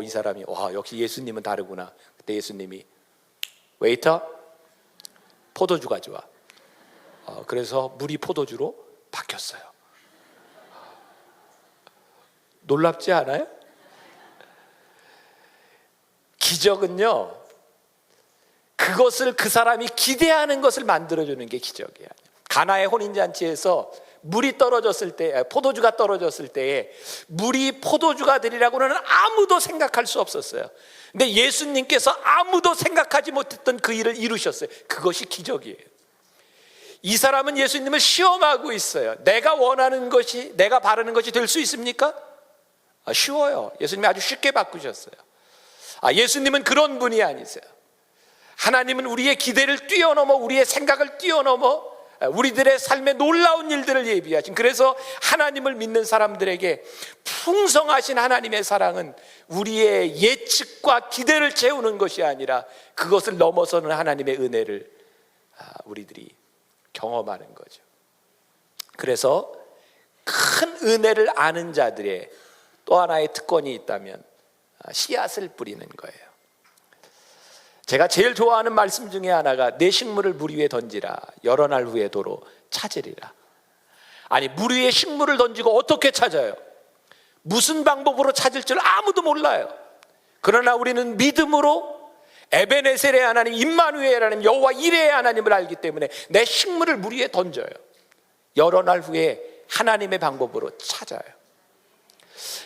이 사람이 역시 예수님은 다르구나. 그때 예수님이 웨이터, 포도주 가져와. 그래서 물이 포도주로 바뀌었어요. 놀랍지 않아요? 기적은요, 그것을 그 사람이 기대하는 것을 만들어주는 게 기적이야. 가나의 혼인잔치에서 물이 떨어졌을 때, 포도주가 떨어졌을 때에 물이 포도주가 되리라고는 아무도 생각할 수 없었어요. 근데 예수님께서 아무도 생각하지 못했던 그 일을 이루셨어요. 그것이 기적이에요. 이 사람은 예수님을 시험하고 있어요. 내가 원하는 것이, 내가 바라는 것이 될 수 있습니까? 쉬워요. 예수님이 아주 쉽게 바꾸셨어요. 예수님은 그런 분이 아니세요. 하나님은 우리의 기대를 뛰어넘어, 우리의 생각을 뛰어넘어 우리들의 삶에 놀라운 일들을 예비하신, 그래서 하나님을 믿는 사람들에게 풍성하신 하나님의 사랑은 우리의 예측과 기대를 채우는 것이 아니라 그것을 넘어서는 하나님의 은혜를 우리들이 경험하는 거죠. 그래서 큰 은혜를 아는 자들의 또 하나의 특권이 있다면 씨앗을 뿌리는 거예요. 제가 제일 좋아하는 말씀 중에 하나가 내 식물을 물 위에 던지라, 여러 날 후에 도로 찾으리라. 아니, 물 위에 식물을 던지고 어떻게 찾아요? 무슨 방법으로 찾을 줄 아무도 몰라요. 그러나 우리는 믿음으로 에베네셀의 하나님, 임마누엘의 하나님, 여호와 이레의 하나님을 알기 때문에 내 식물을 물 위에 던져요. 여러 날 후에 하나님의 방법으로 찾아요.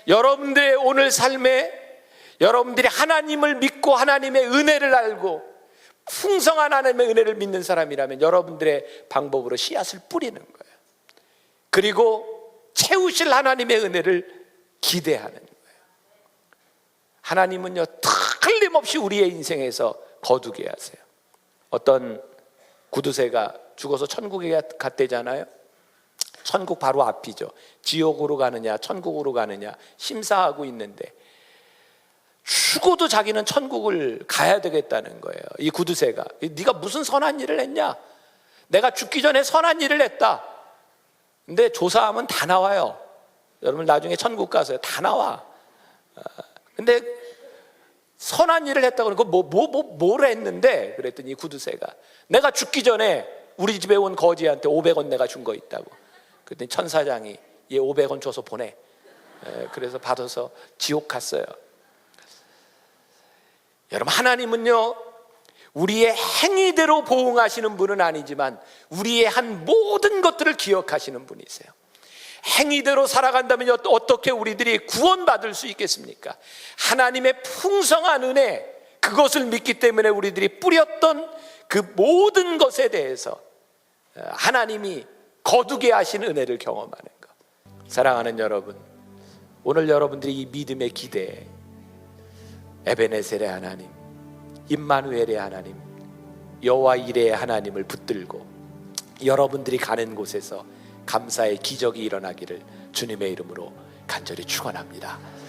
여러분들의 오늘 삶에 여러분들이 하나님을 믿고 하나님의 은혜를 알고 풍성한 하나님의 은혜를 믿는 사람이라면 여러분들의 방법으로 씨앗을 뿌리는 거예요. 그리고 채우실 하나님의 은혜를 기대하는 거예요. 하나님은요, 틀림없이 우리의 인생에서 거두게 하세요. 어떤 구두쇠가 죽어서 천국에 갔대잖아요. 천국 바로 앞이죠. 지옥으로 가느냐 천국으로 가느냐 심사하고 있는데 죽어도 자기는 천국을 가야 되겠다는 거예요. 이 구두쇠가, 네가 무슨 선한 일을 했냐? 내가 죽기 전에 선한 일을 했다. 근데 조사하면 다 나와요. 여러분 나중에 천국 가서요, 다 나와. 근데 선한 일을 했다고 그러니까 뭘 했는데? 그랬더니 이 구두쇠가 내가 죽기 전에 우리 집에 온 거지한테 500원 내가 준 거 있다고. 그랬더니 천사장이 얘 500원 줘서 보내. 그래서 받아서 지옥 갔어요. 여러분, 하나님은요, 우리의 행위대로 보응하시는 분은 아니지만 우리의 한 모든 것들을 기억하시는 분이세요. 행위대로 살아간다면 어떻게 우리들이 구원받을 수 있겠습니까? 하나님의 풍성한 은혜, 그것을 믿기 때문에 우리들이 뿌렸던 그 모든 것에 대해서 하나님이 거두게 하신 은혜를 경험하는 것. 사랑하는 여러분, 오늘 여러분들이 이 믿음의 기대에 에베네셀의 하나님, 임마누엘의 하나님, 여호와 이레의 하나님을 붙들고 여러분들이 가는 곳에서 감사의 기적이 일어나기를 주님의 이름으로 간절히 축원합니다.